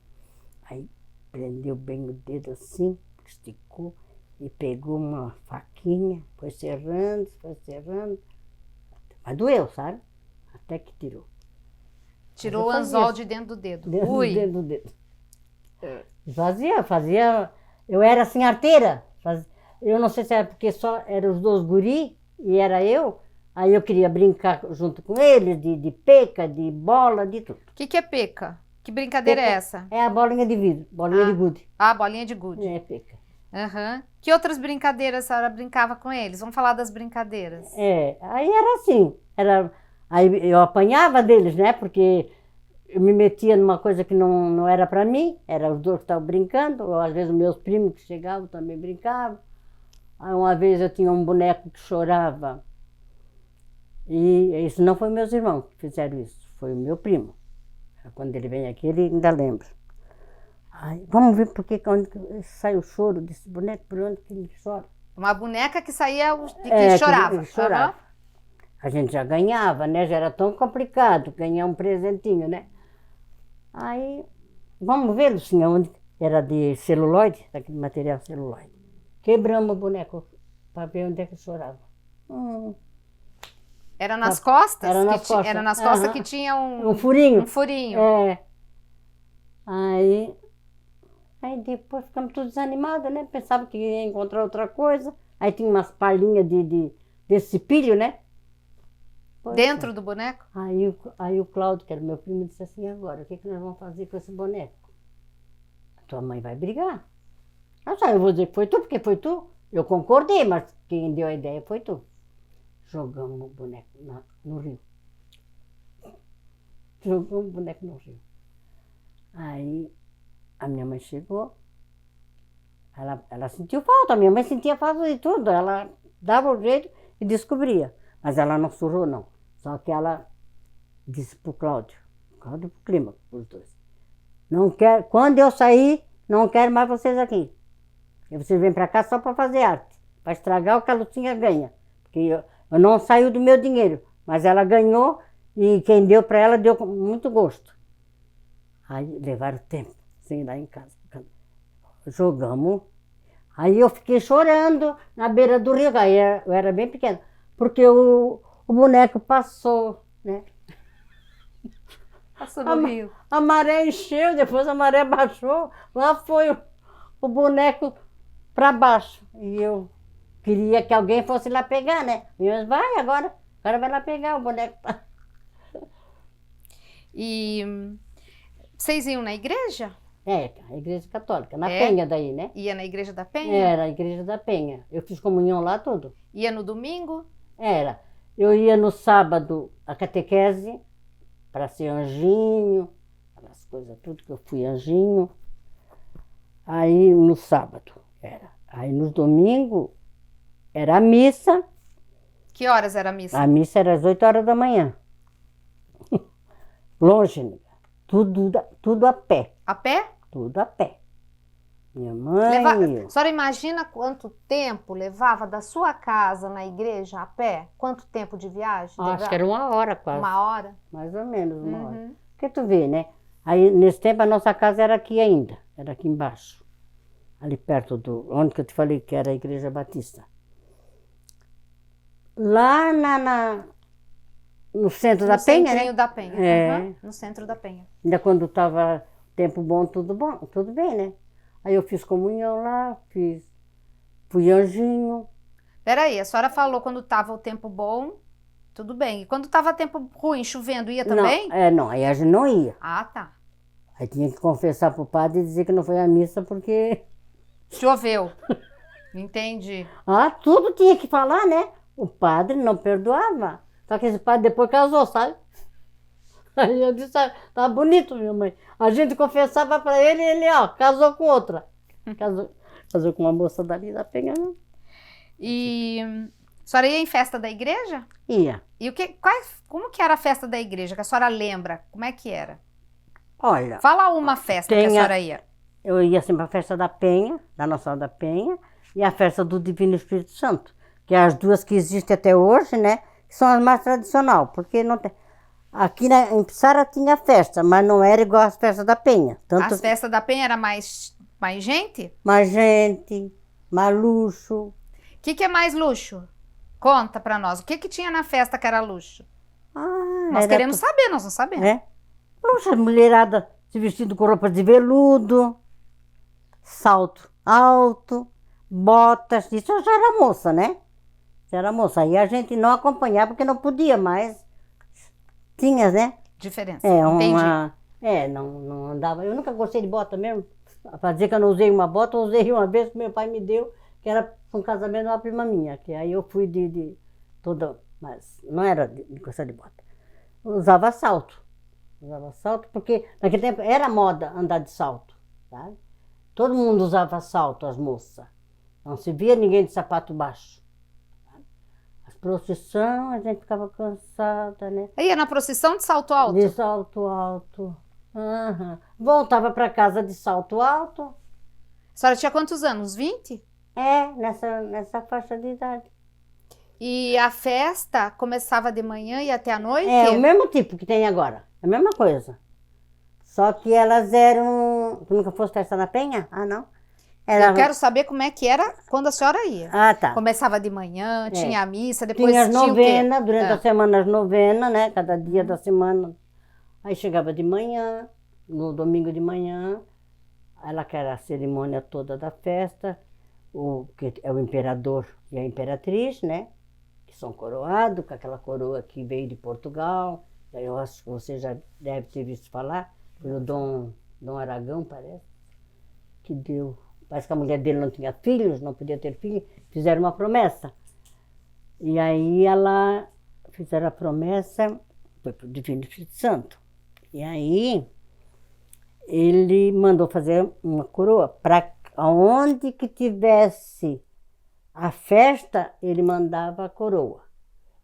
Aí prendeu bem o dedo assim, esticou e pegou uma faquinha, foi serrando. Mas doeu, sabe? Até que tirou. Tirou o anzol de dentro do dedo. Dentro do dedo. Fazia. Eu era assim, arteira. Eu não sei se era porque só eram os dois guri e era eu. Aí eu queria brincar junto com eles, de peca, de bola, de tudo. O que é peca? Que brincadeira é essa? É a bolinha de vidro, bolinha de gude. Ah, bolinha de gude. É peca. Uhum. Que outras brincadeiras a senhora brincava com eles? Vamos falar das brincadeiras. Aí era assim. Aí eu apanhava deles, né? Porque eu me metia numa coisa que não era para mim. Era os dois que estavam brincando. Ou às vezes os meus primos que chegavam também brincavam. Aí uma vez eu tinha um boneco que chorava. E isso não foi meus irmãos que fizeram isso. Foi o meu primo. Quando ele vem aqui, ele ainda lembra. Ai, vamos ver por que sai o choro desse boneco, por onde que ele chora. Uma boneca que saía que chorava. Que chorava. Uhum. A gente já ganhava, né? Já era tão complicado ganhar um presentinho, né? Aí, vamos ver, Lucinha, onde era de celulóide, daquele material celuloide. Quebramos o boneco para ver onde é que chorava. Era nas costas? Era nas costas. Era nas costas que tinha um furinho. Um furinho. Aí depois ficamos todos desanimados, né? Pensava que ia encontrar outra coisa. Aí tinha umas palhinhas desse pilho, né? Dentro do boneco? Aí o Cláudio, que era meu primo, disse assim, agora, o que nós vamos fazer com esse boneco? Tua mãe vai brigar. Eu vou dizer que foi tu, porque foi tu. Eu concordei, mas quem deu a ideia foi tu. Jogamos o boneco no rio. Jogamos o boneco no rio. Aí a minha mãe chegou, ela sentiu falta, a minha mãe sentia falta de tudo, ela dava o jeito e descobria. Mas ela não surrou, não. Só que ela disse pro Cláudio e pro Clima, os dois. Não quero, quando eu sair, não quero mais vocês aqui. E vocês vêm para cá só para fazer arte, para estragar o que a Lucinha ganha. Porque eu não saio do meu dinheiro, mas ela ganhou e quem deu para ela deu com muito gosto. Aí levaram tempo, sem ir lá em casa. Jogamos. Aí eu fiquei chorando na beira do rio, aí eu era bem pequena, porque o boneco passou, né? Passou no rio. A maré encheu, depois a maré baixou, lá foi o boneco para baixo. E eu queria que alguém fosse lá pegar, né? E eu disse, vai agora vai lá pegar o boneco. E vocês iam na igreja? A igreja católica, na Penha daí, né? Ia na igreja da Penha? Era, a igreja da Penha. Eu fiz comunhão lá tudo. Ia no domingo? Era. Eu ia no sábado a catequese, para ser anjinho, aquelas coisas tudo que eu fui anjinho. Aí no sábado era. Aí no domingo era a missa. Que horas era a missa? A missa era às 8 horas da manhã. Longe, nega. Tudo a pé. A pé? Tudo a pé. Minha mãe. A senhora imagina quanto tempo levava da sua casa na igreja a pé? Quanto tempo de viagem? Acho que era 1 hora quase. 1 hora? Mais ou menos 1 hora. Porque tu vê, né? Aí nesse tempo a nossa casa era aqui ainda. Era aqui embaixo. Ali perto onde que eu te falei que era a Igreja Batista. Lá no centro da Penha, né? No centrinho da Penha. No centro da Penha. Ainda quando estava tempo bom, tudo bem, né? Aí eu fiz comunhão lá, fui anjinho. Peraí, a senhora falou quando estava o tempo bom, tudo bem. E quando estava tempo ruim, chovendo, ia também? Não, aí a gente não ia. Ah, tá. Aí tinha que confessar pro padre e dizer que não foi à missa porque... Choveu. Entendi. Tudo tinha que falar, né? O padre não perdoava. Só que esse padre depois casou, sabe? Aí eu disse, tá bonito, minha mãe. A gente confessava pra ele e ele, ó, casou com outra. Casou com uma moça dali da Penha. E a senhora ia em festa da igreja? Ia. E como que era a festa da igreja, que a senhora lembra? Como é que era? Olha, Fala uma festa que a senhora ia. eu ia sempre à festa da Penha, da Nossa Senhora da Penha, e a festa do Divino Espírito Santo, que é as duas que existem até hoje, né? Que são as mais tradicionais, porque não tem... Aqui em Pissara tinha festa, mas não era igual às festas da Penha. As festas da Penha era mais gente? Mais gente, mais luxo. O que é mais luxo? Conta pra nós. O que tinha na festa que era luxo? Nós queremos saber, nós não sabemos. É? Luxo, mulherada se vestindo com roupas de veludo, salto alto, botas. Isso eu já era moça, né? Já era moça. Aí a gente não acompanhava porque não podia mais. Tinha, né? Diferença. Entendi. Não andava. Eu nunca gostei de bota mesmo. Pra dizer que eu não usei uma bota, eu usei uma vez que meu pai me deu, que era um casamento de uma prima minha, que aí eu fui de toda, mas não era de gostar de bota. Eu usava salto. Usava salto porque naquele tempo era moda andar de salto, sabe? Todo mundo usava salto, as moças. Não se via ninguém de sapato baixo. As procissões, a gente ficava cansada, né? Ia na procissão de salto alto? De salto alto. Uhum. Voltava para casa de salto alto. A senhora tinha quantos anos? 20? Nessa faixa de idade. E a festa começava de manhã e até a noite? É o mesmo tipo que tem agora. É a mesma coisa. Só que elas eram... Tu nunca fosse festa na Penha? Ah, não? Eu quero saber como é que era quando a senhora ia. Ah, tá. Começava de manhã, tinha a missa, depois tinha as novenas, o quê? durante a semana as novenas, né? Cada dia da semana. Aí chegava de manhã, no domingo de manhã, ela que era a cerimônia toda da festa, que é o imperador e a imperatriz, né? Que são coroados, com aquela coroa que veio de Portugal. Eu acho que você já deve ter visto falar, foi o Dom Aragão, parece, que deu. Parece que a mulher dele não tinha filhos, não podia ter filhos, fizeram uma promessa. E aí fizeram a promessa, foi para o Divino Espírito Santo. E aí ele mandou fazer uma coroa para onde que tivesse a festa, ele mandava a coroa.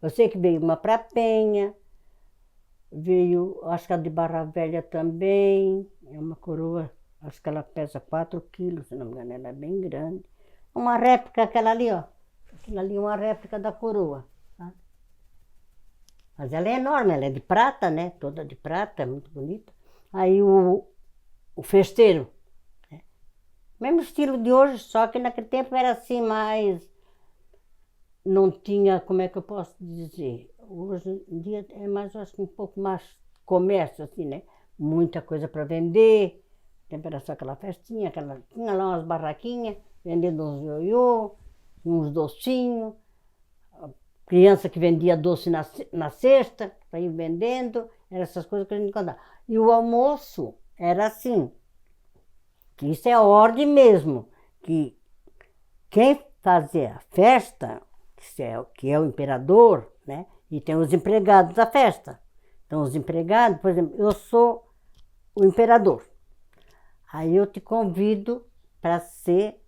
Eu sei que veio uma para Penha, veio, acho que a de Barra Velha também, é uma coroa, acho que ela pesa 4 quilos, se não me engano, ela é bem grande. Uma réplica, aquela ali, ó. Aquela ali é uma réplica da coroa. Tá? Mas ela é enorme, ela é de prata, né? Toda de prata, muito bonita. Aí o festeiro, né? Mesmo estilo de hoje, só que naquele tempo era assim mais... Não tinha, como é que eu posso dizer? Hoje em dia é mais, acho que um pouco mais comércio, assim, né? Muita coisa para vender. Tempo era só aquela festinha, tinha lá umas barraquinhas, vendendo uns ioiô, uns docinhos. Criança que vendia doce na cesta, para ir vendendo, eram essas coisas que a gente contava. E o almoço era assim, que isso é a ordem mesmo, que quem fazia a festa, que é o imperador, né? E tem os empregados da festa. Então os empregados, por exemplo, eu sou o imperador. Aí eu te convido para ser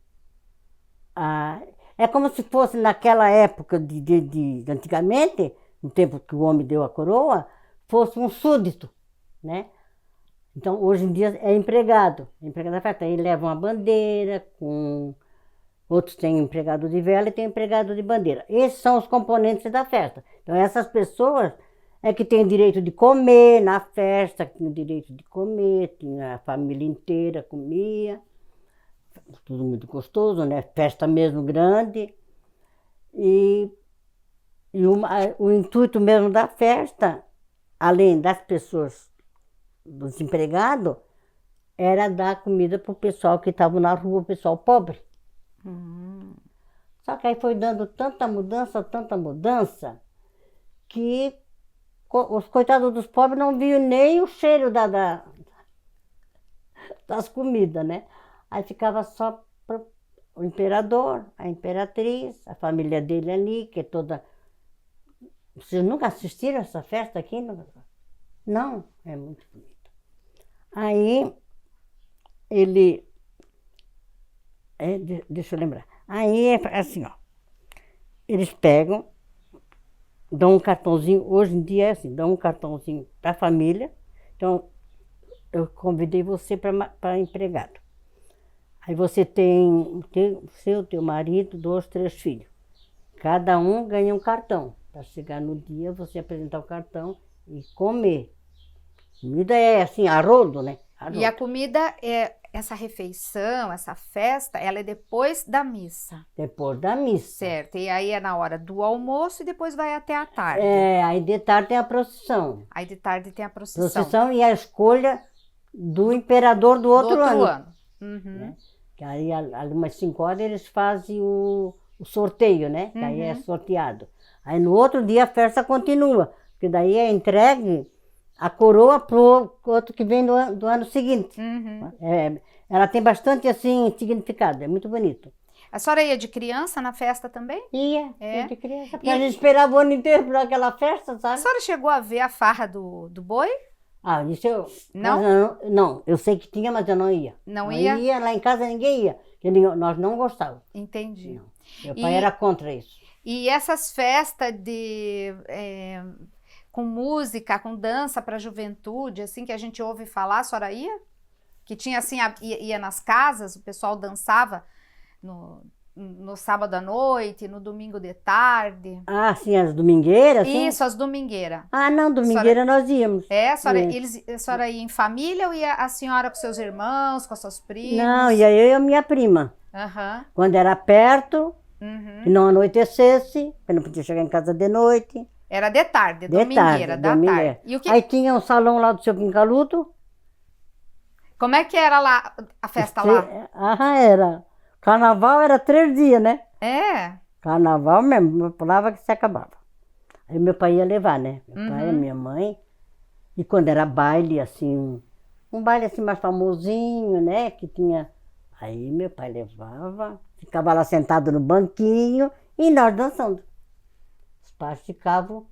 é como se fosse naquela época de antigamente, no tempo que o homem deu a coroa, fosse um súdito, né? Então, hoje em dia é empregado da festa. Aí leva uma bandeira, outros têm empregado de vela e tem empregado de bandeira. Esses são os componentes da festa. Então, essas pessoas é que têm direito de comer na festa, que tinham direito de comer, tinha a família inteira comia. Tudo muito gostoso, né? Festa mesmo grande. E o intuito mesmo da festa, além das pessoas, dos empregados, era dar comida para o pessoal que estava na rua, o pessoal pobre. Só que aí foi dando tanta mudança, que os coitados dos pobres não viam nem o cheiro das comidas, né? Aí ficava só o imperador, a imperatriz, a família dele ali, que é toda Vocês nunca assistiram essa festa aqui? Não? É muito bonita. Aí, ele... deixa eu lembrar. Aí é assim, ó. Eles pegam, dão um cartãozinho, hoje em dia é assim, dão um cartãozinho para a família. Então, eu convidei você para empregado. Aí você tem teu marido, 2, 3 filhos. Cada um ganha um cartão. Para chegar no dia, você apresentar o cartão e comer. Comida é assim, a rodo, né? E a comida é essa refeição, essa festa, ela é depois da missa. Depois da missa. Certo. E aí é na hora do almoço e depois vai até a tarde. Aí de tarde tem a procissão. Aí de tarde tem a procissão. Procissão e a escolha do imperador do outro ano. Uhum. Né? Que aí, ali umas 5 horas, eles fazem o sorteio, né? Que aí é sorteado. Aí no outro dia a festa continua, porque daí é entregue a coroa pro outro que vem do ano seguinte. Ela tem bastante, assim, significado, é muito bonito. A senhora ia de criança na festa também? Ia de criança, porque a gente esperava o ano inteiro por aquela festa, sabe? A senhora chegou a ver a farra do boi? Isso eu... Não? Não, eu sei que tinha, mas eu não ia. Não ia? Lá em casa ninguém ia, porque nós não gostávamos. Entendi. Não. Meu pai era contra isso. E essas festas com música, com dança para a juventude, assim, que a gente ouve falar, a senhora ia? Que tinha assim, ia nas casas, o pessoal dançava no sábado à noite, no domingo de tarde. Sim, as domingueiras? Isso, as domingueiras. Não, domingueira nós íamos. A senhora ia em família ou ia a senhora com seus irmãos, com seus primos? Não, ia eu e a minha prima. Quando era perto, que não anoitecesse, porque não podia chegar em casa de noite. Era de tarde, domingueira, da tarde. E Aí tinha um salão lá do seu Pincaluto. Como é que era lá, a festa lá? Era. Carnaval era 3 dias, né? Carnaval mesmo, pulava que se acabava. Aí meu pai ia levar, né? Meu pai, a minha mãe. E quando era baile, assim, um baile assim mais famosinho, né? Que tinha... Aí meu pai levava, ficava lá sentado no banquinho e nós dançando. Os pais ficavam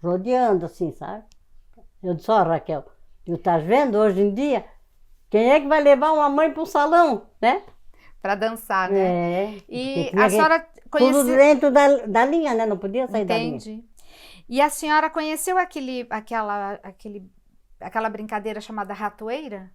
rodeando, assim, sabe? Eu disse, Raquel, tu estás vendo hoje em dia? Quem é que vai levar uma mãe para o salão, né? Para dançar, né? E a senhora conheceu... Tudo dentro da linha, né? Não podia sair da linha. Entendi. E a senhora conheceu aquela brincadeira chamada ratoeira?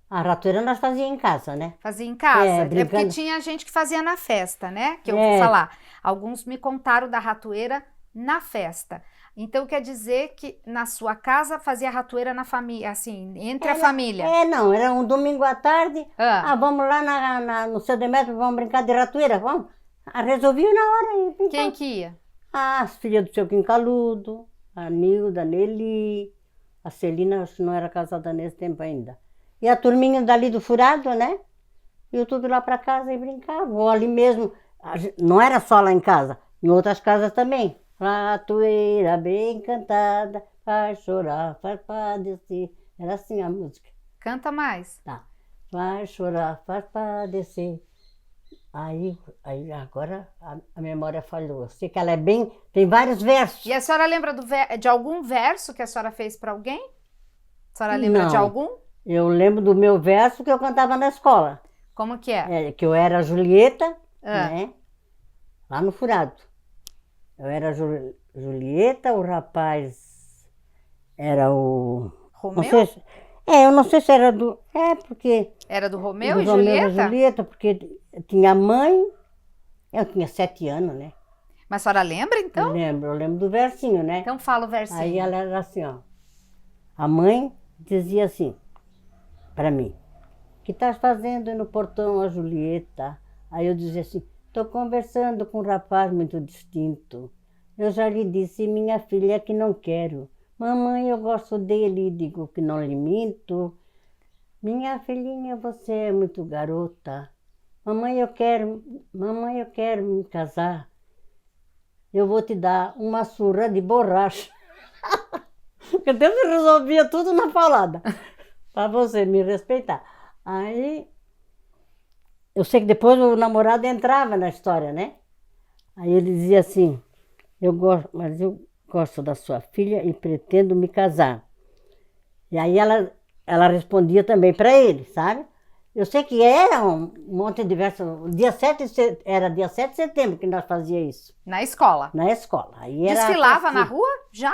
A ratoeira nós fazíamos em casa, né? Fazia em casa? Porque tinha gente que fazia na festa, né? Que eu ouvi falar. Alguns me contaram da ratoeira na festa. Então quer dizer que na sua casa fazia ratoeira na família, assim, entre a família? Não, era um domingo à tarde. Vamos lá no seu Demetrio, vamos brincar de ratoeira, vamos? Resolvi na hora. Quem que ia? As filhas do seu Quincaludo, a Nilda, a Nelly, a Celina, acho que não era casada nesse tempo ainda. E a turminha dali do furado, né? Iam tudo lá para casa e brincavam. Ou ali mesmo, não era só lá em casa, em outras casas também. Ratoeira bem cantada, faz chorar, faz padecer. Era assim a música. Canta mais. Tá. Faz chorar, faz padecer. Aí agora a memória falhou. Eu sei que ela tem vários versos. E a senhora lembra de algum verso que a senhora fez para alguém? A senhora lembra de algum? Eu lembro do meu verso que eu cantava na escola. Como que é? Que eu era a Julieta, né? Lá no furado. Eu era a Julieta, o rapaz era o... Romeu? Eu não sei se era do... porque... Era do Romeu e Julieta? Julieta, porque tinha a mãe, eu tinha 7 anos, né? Mas a senhora lembra, então? Eu lembro do versinho, né? Então fala o versinho. Aí ela era assim, ó. A mãe dizia assim, para mim, o que estás fazendo no portão, a Julieta? Aí eu dizia assim, estou conversando com um rapaz muito distinto. Eu já lhe disse, minha filha, que não quero. Mamãe, eu gosto dele e digo que não lhe minto. Minha filhinha, você é muito garota. Mamãe, eu quero me casar. Eu vou te dar uma surra de borracha. Porque Deus resolvia tudo na paulada. Para você me respeitar. Aí, eu sei que depois o namorado entrava na história, né? Aí ele dizia assim, eu gosto, mas eu gosto da sua filha e pretendo me casar. E aí ela respondia também para ele, sabe? Eu sei que era um monte de versos. Era dia 7 de setembro que nós fazíamos isso. Na escola? Na escola. Aí era desfilava assim. na rua já?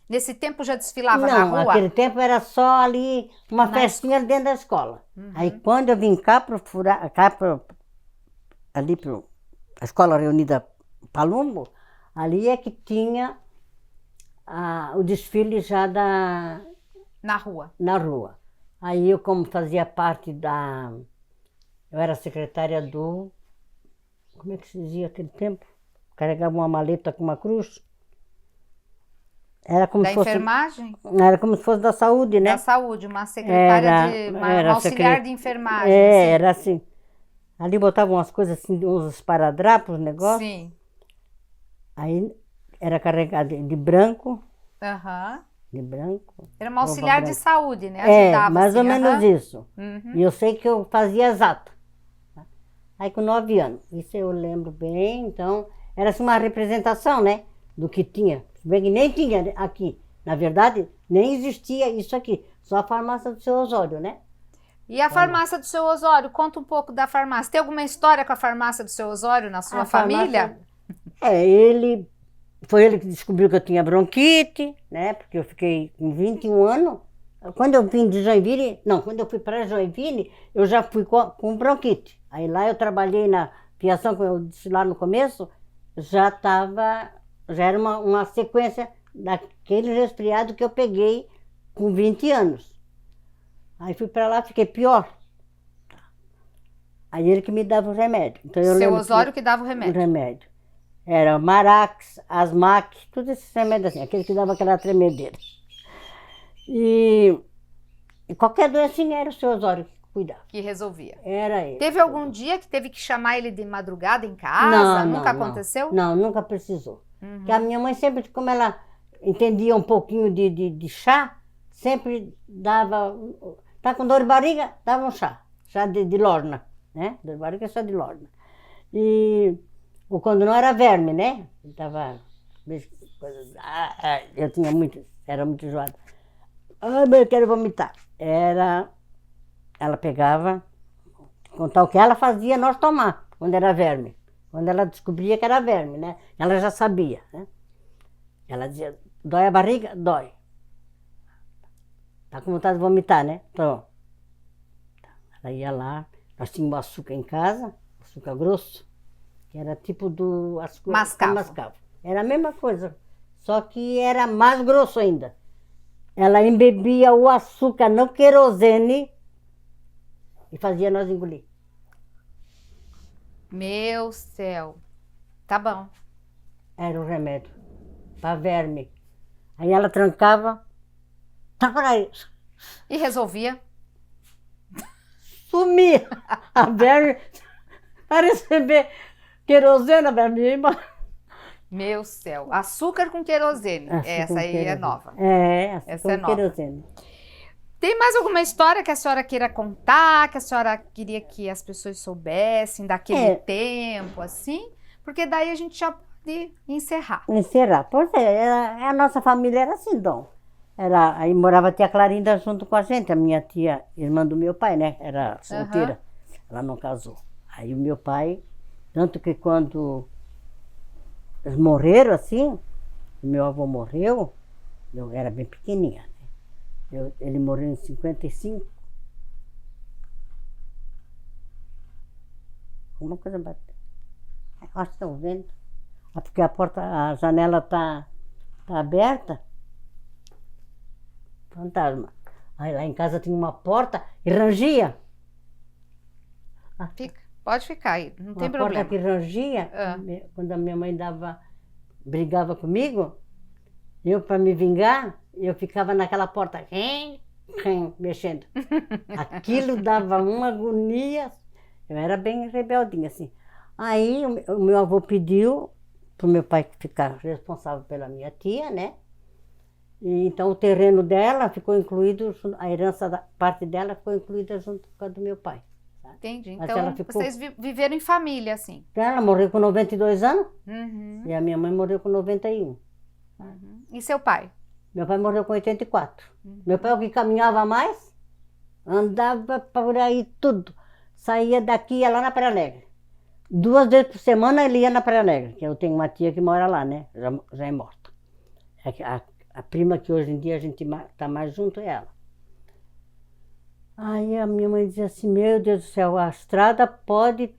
Nesse tempo já desfilava Não, na rua? Não, aquele tempo era só ali, uma festinha dentro da escola. Aí quando eu vim cá ali para a Escola Reunida Palumbo, ali é que tinha o desfile já na rua. Na rua. Aí eu, como fazia parte eu era secretária como é que se dizia aquele tempo? Carregava uma maleta com uma cruz. Era como da se fosse, enfermagem? Era como se fosse da saúde, né? Da saúde, uma secretária uma auxiliar de enfermagem. Assim. Era assim. Ali botavam umas coisas assim, uns esparadrapos, negócio. Sim. Aí era carregado de branco. De branco. Era uma auxiliar de saúde, né? Ajudava, mais assim, ou menos isso. E eu sei que eu fazia exato. Aí com 9 anos. Isso eu lembro bem, então era assim uma representação, né? Do que tinha. Bem que nem tinha aqui. Na verdade, nem existia isso aqui. Só a farmácia do Seu Osório, né? E a farmácia do Seu Osório? Conta um pouco da farmácia. Tem alguma história com a farmácia do Seu Osório na sua família? Foi ele que descobriu que eu tinha bronquite, né? Porque eu fiquei com 21 anos. Quando eu vim de Joinville, quando eu fui para Joinville, eu já fui com bronquite. Aí lá eu trabalhei na fiação, como eu disse lá no começo, já era uma sequência daquele resfriado que eu peguei com 20 anos. Aí fui para lá, fiquei pior. Aí ele que me dava o remédio. Então, Seu Osório que dava o remédio? O remédio. Era Marax, Asmac, todos esses remédios assim, aquele que dava aquela tremedeira. E qualquer doencinha era o Seu Osório que cuidava. Que resolvia. Era ele. Teve algum dia que teve que chamar ele de madrugada em casa? Nunca aconteceu? Não, nunca precisou. Porque a minha mãe sempre, como ela entendia um pouquinho de chá, sempre dava... Tá com dor de barriga? Dava um chá. Chá de lorna, né? Dor de barriga é chá de lorna. Ou quando não era verme, né? Eu tinha era muito enjoada. Eu quero vomitar. Ela pegava, contar o que ela fazia, nós tomar, quando era verme. Quando ela descobria que era verme, né? Ela já sabia, né? Ela dizia, dói a barriga? Dói. Tá com vontade de vomitar, né? Então, ela ia lá, nós tínhamos açúcar em casa, açúcar grosso, que era tipo do açúcar mascavo. Era a mesma coisa, só que era mais grosso ainda. Ela embebia o açúcar no querosene e fazia nós engolir. Meu céu. Tá bom. Era o remédio para verme. Aí ela trancava. Tá por aí. E resolvia? Sumia. A verme, para receber querosene, a verme ia embora. Meu céu. Açúcar com querosene. Essa aí é nova. Essa é nova. Querosene. Tem mais alguma história que a senhora queira contar, que a senhora queria que as pessoas soubessem daquele tempo, assim? Porque daí a gente já pode encerrar. Pois a nossa família era assim, Dom. Aí morava a tia Clarinda junto com a gente, a minha tia, irmã do meu pai, né? Era solteira, ela não casou. Aí o meu pai, tanto que quando eles morreram assim, o meu avô morreu, eu era bem pequenininha, né? Ele morreu em 55. Alguma coisa bateu. Acho que estão vendo. Porque a janela tá aberta. Fantasma. Aí lá em casa tinha uma porta e rangia. Pode ficar aí, não tem problema. Uma porta que rangia, quando a minha mãe brigava comigo, eu, para me vingar, eu ficava naquela porta, mexendo. Aquilo dava uma agonia. Eu era bem rebeldinha, assim. Aí o meu avô pediu para o meu pai ficar responsável pela minha tia, né? E, então o terreno dela ficou incluído, a herança da parte dela ficou incluída junto com a do meu pai. Tá? Entendi. Então vocês viveram em família, assim? Ela morreu com 92 anos e a minha mãe morreu com 91. Uhum. E seu pai? Meu pai morreu com 84. Meu pai é o que caminhava mais, andava por aí tudo. Saía daqui e ia lá na Praia Alegre. 2 vezes por semana ele ia na Praia Alegre, que eu tenho uma tia que mora lá, né? Já é morta. A prima que hoje em dia a gente tá mais junto é ela. Aí a minha mãe dizia assim, meu Deus do céu, a estrada pode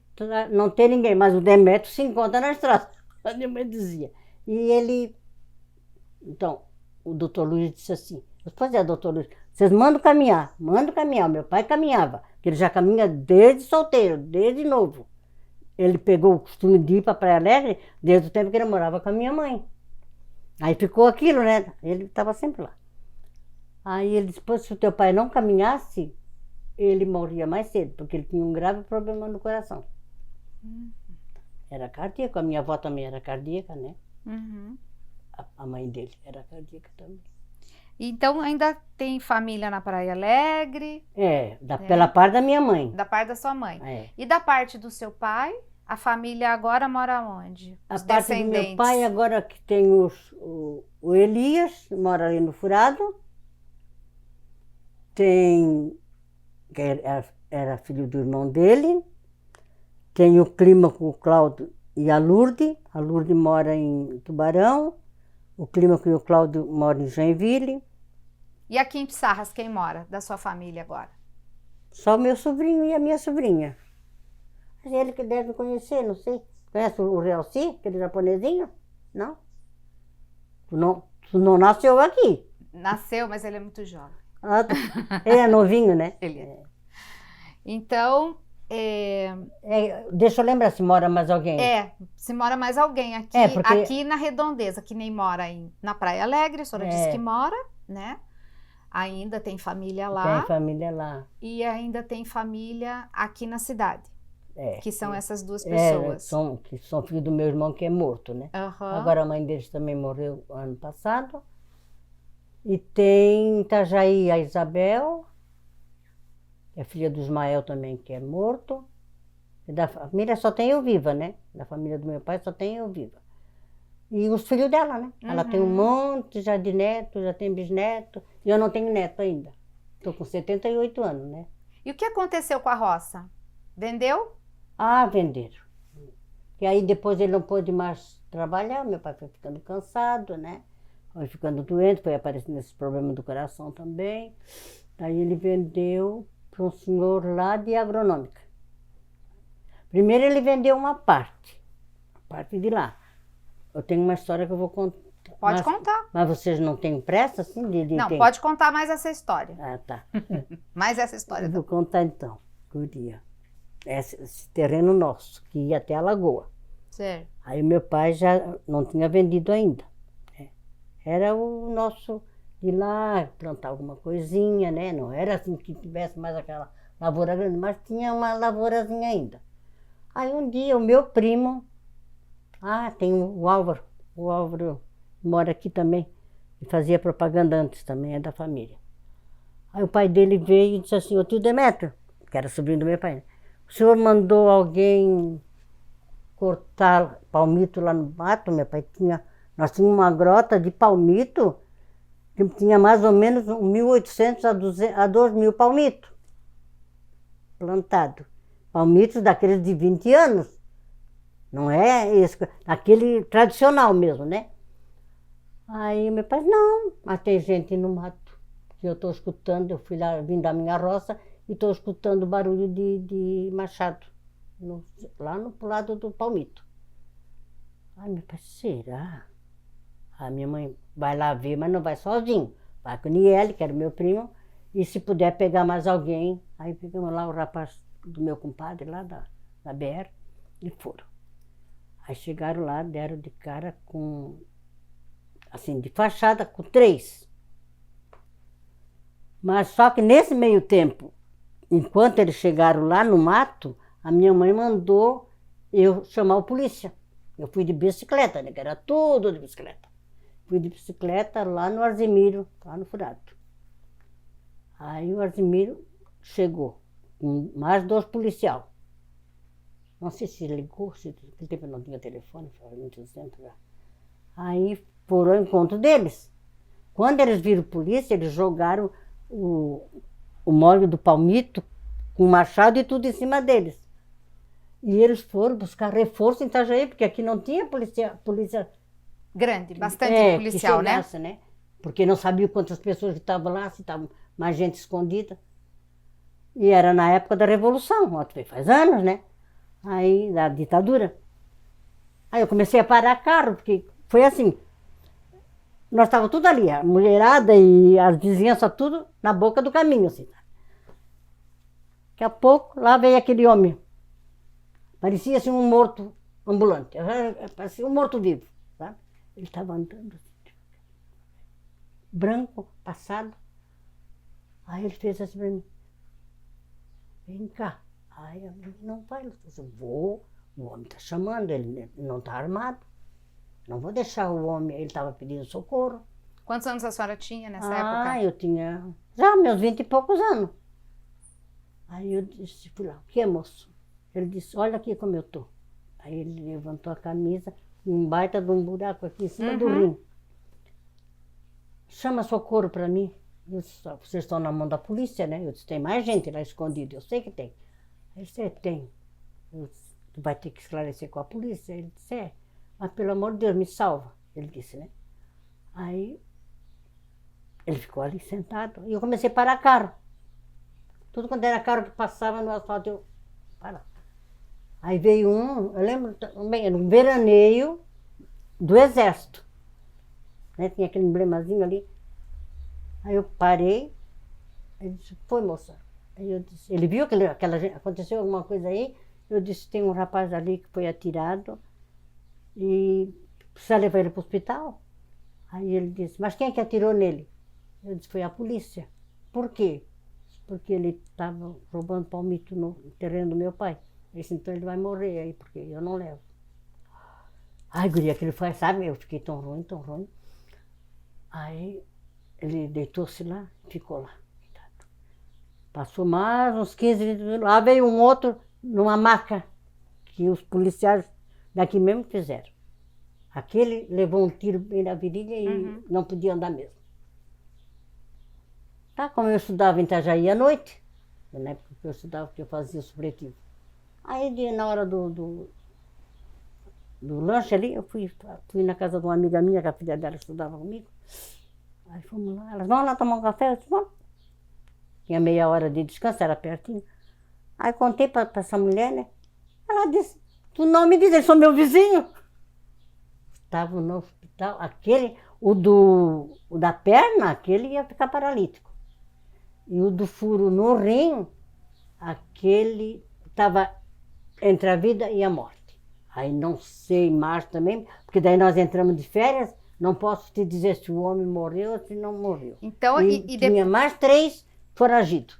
não ter ninguém, mas o Demetrio se encontra na estrada. A minha mãe dizia. E ele... Então, o doutor Luiz disse assim, pois é, doutor Luiz, vocês mandam caminhar. Meu pai caminhava, que ele já caminha desde solteiro, desde novo. Ele pegou o costume de ir para Praia Alegre desde o tempo que ele morava com a minha mãe. Aí ficou aquilo, né? Ele estava sempre lá. Aí ele disse, se o teu pai não caminhasse, ele morria mais cedo, porque ele tinha um grave problema no coração. Era cardíaco, a minha avó também era cardíaca, né? Uhum. A mãe dele era cardíaca também. Então ainda tem família na Praia Alegre? Pela parte da minha mãe. Da parte da sua mãe. É. E da parte do seu pai? A família agora mora onde? A parte do meu pai agora que tem o Elias, mora ali no Furado. Tem, que era filho do irmão dele. Tem o Clímaco, o Cláudio e a Lourdes. A Lourdes mora em Tubarão. O Clímaco e o Cláudio moram em Joinville. E aqui em Pissarras, quem mora da sua família agora? Só o meu sobrinho e a minha sobrinha. Ele que deve conhecer, não sei. Conhece o Realci, aquele japonesinho? Não? Tu não nasceu aqui. Nasceu, mas ele é muito jovem. Ele é novinho, né? Ele é. Então... deixa eu lembrar se mora mais alguém. Se mora mais alguém aqui, aqui na Redondeza, que nem mora na Praia Alegre, a senhora disse que mora, né? Ainda tem família lá. Tem família lá. E ainda tem família aqui na cidade. Que são essas duas pessoas. Que são filhos do meu irmão que é morto, né? Uhum. Agora a mãe deles também morreu ano passado. E tem em Itajaí a Isabel, que é filha do Ismael também, que é morto. E da família só tem eu viva, né? Da família do meu pai só tem eu viva. E os filhos dela, né? Uhum. Ela tem um monte já de neto, já tem bisneto. E eu não tenho neto ainda. Estou com 78 anos, né? E o que aconteceu com a roça? Vendeu? Venderam. E aí depois ele não pôde mais trabalhar, meu pai foi ficando cansado, né? Foi ficando doente, foi aparecendo esses problemas do coração também. Aí ele vendeu para um senhor lá de agronômica. Primeiro ele vendeu uma parte, a parte de lá. Eu tenho uma história que eu vou contar. Pode contar. Mas vocês não têm pressa, assim? Não, pode contar mais essa história. Tá. Mais essa história. Eu vou contar então, Guria. Esse terreno nosso, que ia até a lagoa. Certo. Aí meu pai já não tinha vendido ainda. Era o nosso ir lá, plantar alguma coisinha, né? Não era assim que tivesse mais aquela lavoura grande, mas tinha uma lavourazinha ainda. Aí um dia o meu primo, tem o Álvaro mora aqui também, e fazia propaganda antes também, é da família. Aí o pai dele veio e disse assim, ô tio Demetrio, que era sobrinho do meu pai, né? O senhor mandou alguém cortar palmito lá no mato? Meu pai nós tínhamos uma grota de palmito, que tinha mais ou menos 1.800 a 2.000 palmitos plantados. Palmitos daqueles de 20 anos. Não é esse, aquele tradicional mesmo, né? Aí meu pai, não, mas tem gente no mato que eu estou escutando, eu vim da minha roça e estou escutando barulho de machado, lá pro lado do palmito. Aí meu pai, será? A minha mãe vai lá ver, mas não vai sozinho. Vai com o Niele, que era o meu primo, e se puder pegar mais alguém, aí pegamos lá o rapaz do meu compadre, lá da BR, e foram. Aí chegaram lá, deram de cara com, assim, de fachada, com 3. Mas só que nesse meio tempo, enquanto eles chegaram lá no mato, a minha mãe mandou eu chamar o polícia. Eu fui de bicicleta, né? Que era tudo de bicicleta. Fui de bicicleta lá no Arzimiro, lá no Furado. Aí o Arzimiro chegou, com mais 2 policiais. Não sei se ligou, naquele tempo não tinha telefone, faz muito tempo já. Aí foram ao encontro deles. Quando eles viram polícia, eles jogaram o molho do palmito com machado e tudo em cima deles. E eles foram buscar reforço em Itajaí, porque aqui não tinha polícia grande, bastante policial, que chegasse, né? Porque não sabia quantas pessoas que estavam lá, se estava mais gente escondida. E era na época da Revolução, faz anos, né? Aí, da ditadura. Aí eu comecei a parar carro, porque foi assim. Nós estávamos tudo ali, a mulherada e as vizinhanças, tudo na boca do caminho, assim. Daqui a pouco, lá veio aquele homem. Parecia assim um morto ambulante, parecia um morto-vivo, sabe? Ele estava andando assim, branco, passado. Aí ele fez assim para mim, vem cá. Aí a menina não vai, eu disse, vou, o homem está chamando, ele não está armado. Não vou deixar o homem, ele estava pedindo socorro. Quantos anos a senhora tinha nessa época? Ah, eu tinha já meus 20 e poucos anos. Aí eu disse, fui lá, o que é, moço? Ele disse, olha aqui como eu tô. Aí ele levantou a camisa, um baita de um buraco aqui em cima do rim. Chama socorro para mim. Eu disse, vocês estão na mão da polícia, né? Eu disse, tem mais gente lá escondida, eu sei que tem. Ele disse, tem. Eu disse, tu vai ter que esclarecer com a polícia. Ele disse, mas pelo amor de Deus, me salva. Ele disse, né? Aí ele ficou ali sentado e eu comecei a parar carro. Tudo quando era carro que passava no asfalto, eu parava. Aí veio eu lembro, era um veraneio do Exército. Né? Tinha aquele emblemazinho ali. Aí eu parei, ele disse, foi, moça. Aí eu disse, ele viu que aconteceu alguma coisa aí, eu disse, tem um rapaz ali que foi atirado e precisa levar ele para o hospital. Aí ele disse, mas quem é que atirou nele? Eu disse, foi a polícia. Por quê? Porque ele estava roubando palmito no terreno do meu pai. Ele disse, então ele vai morrer aí, porque eu não levo. Ai, guria, aquilo foi, sabe, eu fiquei tão ruim, tão ruim. Aí ele deitou-se lá, ficou lá. Passou mais uns 15 minutos, lá veio um outro numa maca, que os policiais daqui mesmo fizeram. Aquele levou um tiro bem na virilha e não podia andar mesmo. Tá, como eu estudava em Itajaí à noite, na época que eu estudava, que eu fazia o supletivo. Aí na hora do lanche ali, eu fui na casa de uma amiga minha, que a filha dela estudava comigo. Aí fomos lá, elas vão lá tomar um café, eu disse, vamos. Tinha meia hora de descanso, era pertinho. Aí contei para essa mulher, né? Ela disse, tu não me diz, eles são meu vizinho. Estava no hospital, o da perna, aquele ia ficar paralítico. E o do furo no rim, aquele estava entre a vida e a morte. Aí não sei mais também, porque daí nós entramos de férias, não posso te dizer se o homem morreu ou se não morreu. Então, tinha mais 3 foragidos.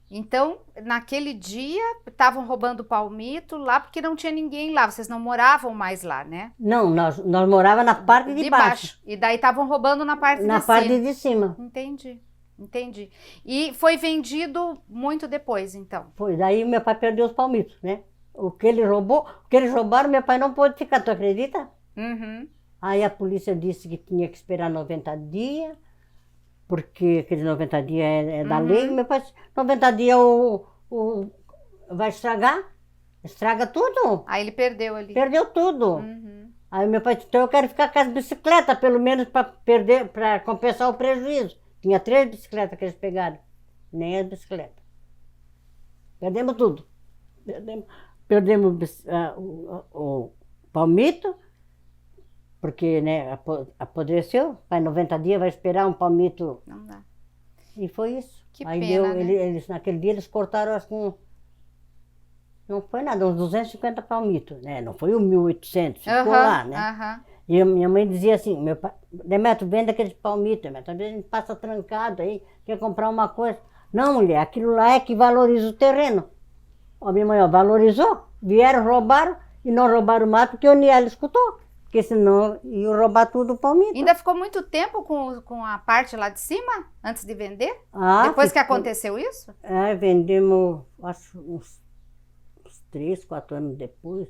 Então, naquele dia, estavam roubando palmito lá, porque não tinha ninguém lá, vocês não moravam mais lá, né? Não, nós morávamos na parte de baixo. E daí estavam roubando na parte de cima. Na parte de cima. Entendi. E foi vendido muito depois, então? Foi, daí meu pai perdeu os palmitos, né? O que eles roubaram, meu pai não pôde ficar, tu acredita? Aí a polícia disse que tinha que esperar 90 dias, porque aqueles 90 dias é da lei. Meu pai disse, 90 dias vai estraga tudo. Aí ele perdeu ali. Perdeu tudo. Aí meu pai disse, então eu quero ficar com as bicicletas, pelo menos para compensar o prejuízo. Tinha 3 bicicletas que eles pegaram, nem as bicicletas. Perdemos tudo. Perdemos o palmito, porque, né, apodreceu, faz 90 dias, vai esperar um palmito. Não dá. E foi isso. Que aí pena, né? eles, naquele dia eles cortaram não foi nada, uns 250 palmitos, né? Não foi o 1.800, ficou lá, né? E a minha mãe dizia assim, meu pai, Demetrio, vende aqueles palmitos, Demetrio, às vezes a gente passa trancado aí, quer comprar uma coisa. Não, mulher, aquilo lá é que valoriza o terreno. A minha mãe, valorizou, vieram, roubaram, e não roubaram o mato, porque o Niel escutou. Porque senão ia roubar tudo o palmito. Ainda ficou muito tempo com a parte lá de cima, antes de vender? Ah, depois que aconteceu isso? Vendemos, acho, uns 3, 4 anos depois,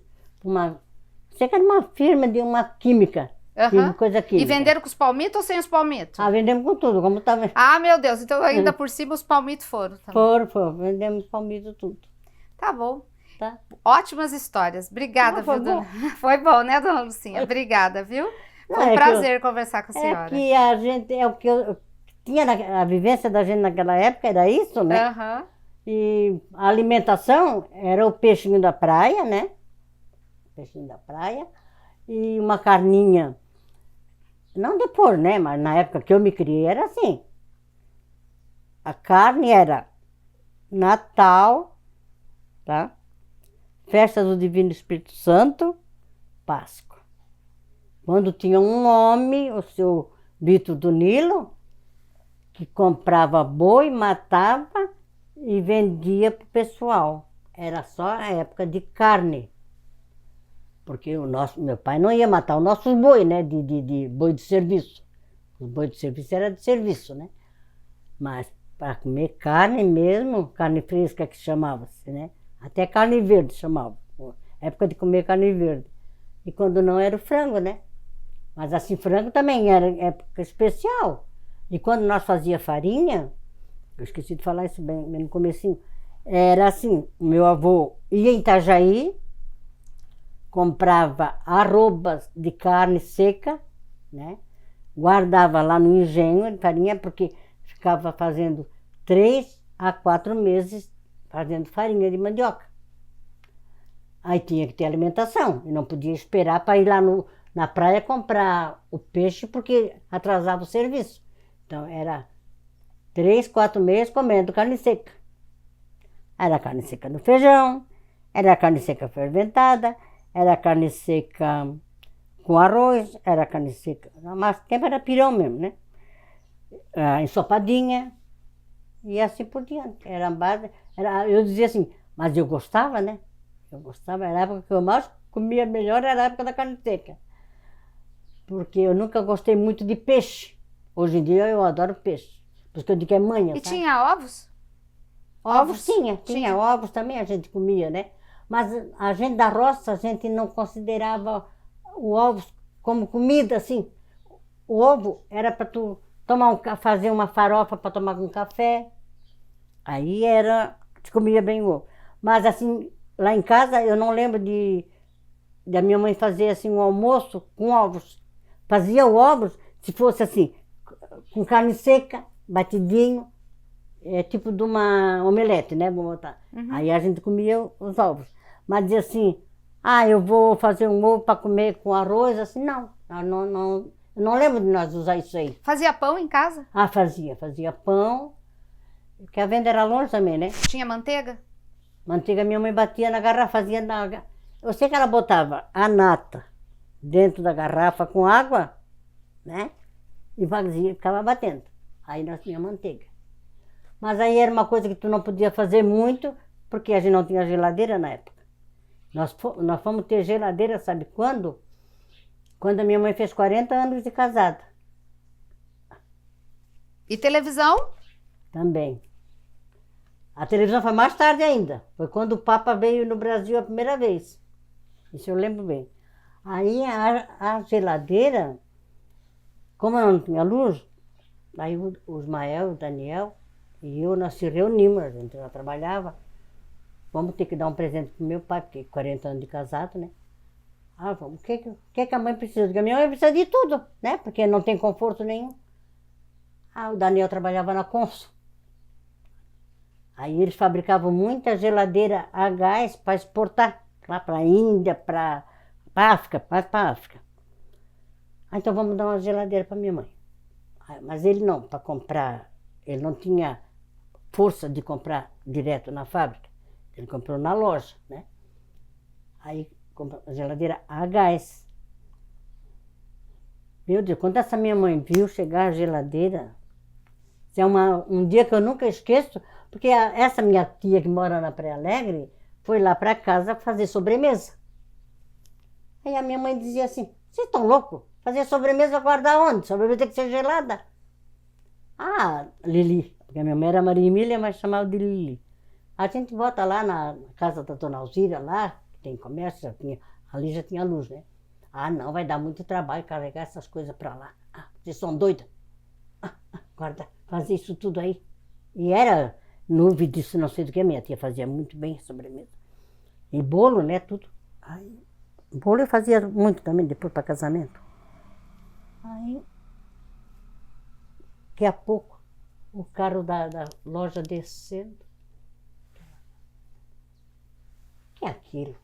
sei que era uma firma de uma química. Aham. Coisa E química. venderam com os palmitos ou sem os palmitos? Ah, vendemos com tudo, como tá vendo. Ah, meu Deus, então ainda por cima os palmitos foram também. Vendemos palmito tudo. Tá bom. Tá? Ótimas histórias. Obrigada, Não, foi viu, dona? bom. Foi bom, né, dona Lucinha? Obrigada, viu? Não, Foi um é que prazer conversar com a É senhora. que a gente, é o que eu tinha, a vivência da gente naquela época era isso, né? Aham. E a alimentação era o peixinho da praia, né? Peixinho da praia. E uma carninha, não depois, né? Mas na época que eu me criei era assim. A carne era Natal, tá? Festa do Divino Espírito Santo, Páscoa. Quando tinha um homem, o seu Vitor do Nilo, que comprava boi, matava e vendia para o pessoal. Era só a época de carne. Porque meu pai não ia matar os nossos boi, né? De boi de serviço. Os boi de serviço era de serviço, né? Mas para comer carne mesmo, carne fresca que chamava-se, né? Até carne verde chamava. Época de comer carne verde. E quando não era o frango, né? Mas assim, frango também era época especial. E quando nós fazia farinha, eu esqueci de falar isso bem no comecinho, era assim, o meu avô ia em Itajaí, comprava arrobas de carne seca, né? Guardava lá no engenho de farinha, porque ficava fazendo 3 a 4 meses fazendo farinha de mandioca. Aí tinha que ter alimentação, e não podia esperar para ir lá na praia comprar o peixe, porque atrasava o serviço. Então era 3, 4 meses comendo carne seca. Era carne seca no feijão, era carne seca ferventada, era carne seca com arroz, era carne seca, mas tempo era pirão mesmo, né? Ensopadinha e assim por diante. Era a base, eu dizia assim, mas eu gostava, né? Eu gostava, era a época que eu mais comia melhor, era a época da carne seca. Porque eu nunca gostei muito de peixe. Hoje em dia eu adoro peixe. Porque eu digo que é manha, E sabe? tinha ovos? Ovos tinha ovos também a gente comia, né? Mas a gente da roça, a gente não considerava o ovo como comida, assim. O ovo era para tu fazer uma farofa para tomar com café. Aí se comia bem o ovo. Mas assim, lá em casa eu não lembro da minha mãe fazer assim um almoço com ovos. Fazia ovos, se fosse assim, com carne seca, batidinho, tipo de uma omelete, né? Vou botar. Uhum. Aí a gente comia os ovos. Mas dizia assim, eu vou fazer um ovo para comer com arroz, assim, não. Eu não lembro de nós usar isso aí. Fazia pão em casa? Fazia pão, porque a venda era longe também, né? Tinha manteiga? Manteiga minha mãe batia na garrafa, eu sei que ela botava a nata dentro da garrafa com água, né? E ficava batendo. Aí nós tínhamos manteiga. Mas aí era uma coisa que tu não podia fazer muito, porque a gente não tinha geladeira na época. Nós fomos ter geladeira, sabe quando? Quando a minha mãe fez 40 anos de casada. E televisão? Também. A televisão foi mais tarde ainda. Foi quando o Papa veio no Brasil a primeira vez. Isso eu lembro bem. Aí a geladeira, como não tinha luz, aí o Ismael, o Daniel e eu, nós se reunimos, a gente já trabalhava. Vamos ter que dar um presente pro meu pai, porque 40 anos de casado, né? Vamos. O que a mãe precisa? Porque a minha mãe precisa de tudo, né? Porque não tem conforto nenhum. O Daniel trabalhava na Consul. Aí eles fabricavam muita geladeira a gás para exportar lá para a Índia, para a África, mais para a África. Então vamos dar uma geladeira para minha mãe. Mas ele não, para comprar, ele não tinha força de comprar direto na fábrica. Ele comprou na loja, né? Aí comprou a geladeira a gás. Meu Deus, quando essa minha mãe viu chegar a geladeira, é um dia que eu nunca esqueço, porque essa minha tia que mora na Praia Alegre foi lá para casa fazer sobremesa. Aí a minha mãe dizia assim, vocês estão loucos? Fazer sobremesa guardar onde? Sobremesa tem que ser gelada. Lili, porque a minha mãe era Maria Emília, mas chamava de Lili. A gente bota lá na casa da dona Alzira, lá, que tem comércio, ali já tinha luz, né? Ah, não, vai dar muito trabalho carregar essas coisas para lá. Ah, vocês são doidas. Guarda, fazer isso tudo aí. E era nuvem disso, não sei do que. Minha tia fazia muito bem a sobremesa. E bolo, né, tudo. Aí, bolo eu fazia muito também, depois para casamento. Aí, daqui a pouco, o carro da loja descendo. Que é aquilo?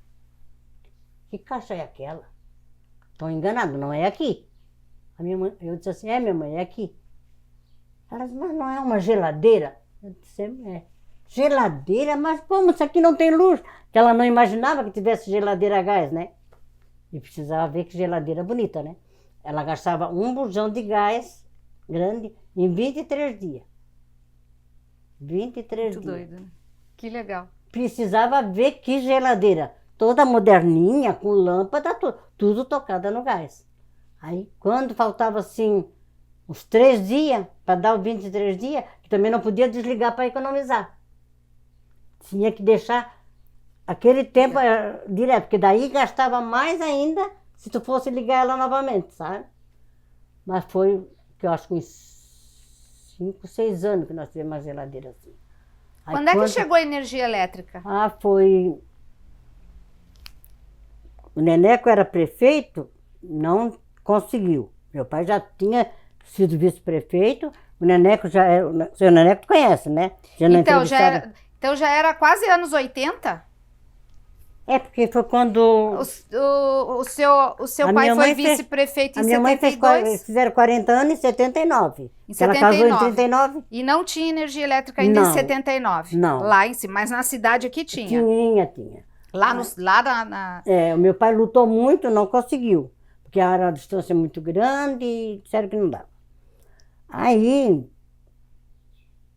Que caixa é aquela? Estou enganado, não é aqui. A minha mãe, eu disse assim, minha mãe, é aqui. Ela disse, mas não é uma geladeira? Eu disse, é. Geladeira? Mas como isso aqui não tem luz? Porque ela não imaginava que tivesse geladeira a gás, né? E precisava ver que geladeira bonita, né? Ela gastava um bujão de gás grande em 23 dias. 23 Muito dias. doido, né? Que legal. Precisava ver que geladeira. Toda moderninha, com lâmpada, tudo tocada no gás. Aí, quando faltava assim, uns 3 dias, para dar os 23 dias, que também não podia desligar para economizar. Tinha que deixar aquele tempo direto, porque daí gastava mais ainda se tu fosse ligar ela novamente, sabe? Mas foi, que eu acho que uns 5, 6 anos que nós tivemos uma geladeira assim. Aí, Quando é que chegou a energia elétrica? Foi... O Neneco era prefeito, não conseguiu. Meu pai já tinha sido vice-prefeito, o Neneco já era... O seu Neneco conhece, né? Então já era quase anos 80? É, porque foi quando... O seu pai foi vice-prefeito em 72? Fizeram 40 anos em 79. Em 79. Ela casou em 39. E não tinha energia elétrica ainda em 79? Não. Lá em cima, mas na cidade aqui tinha? Tinha. Lá na... O meu pai lutou muito, não conseguiu. Porque era uma distância muito grande e disseram que não dava. Aí,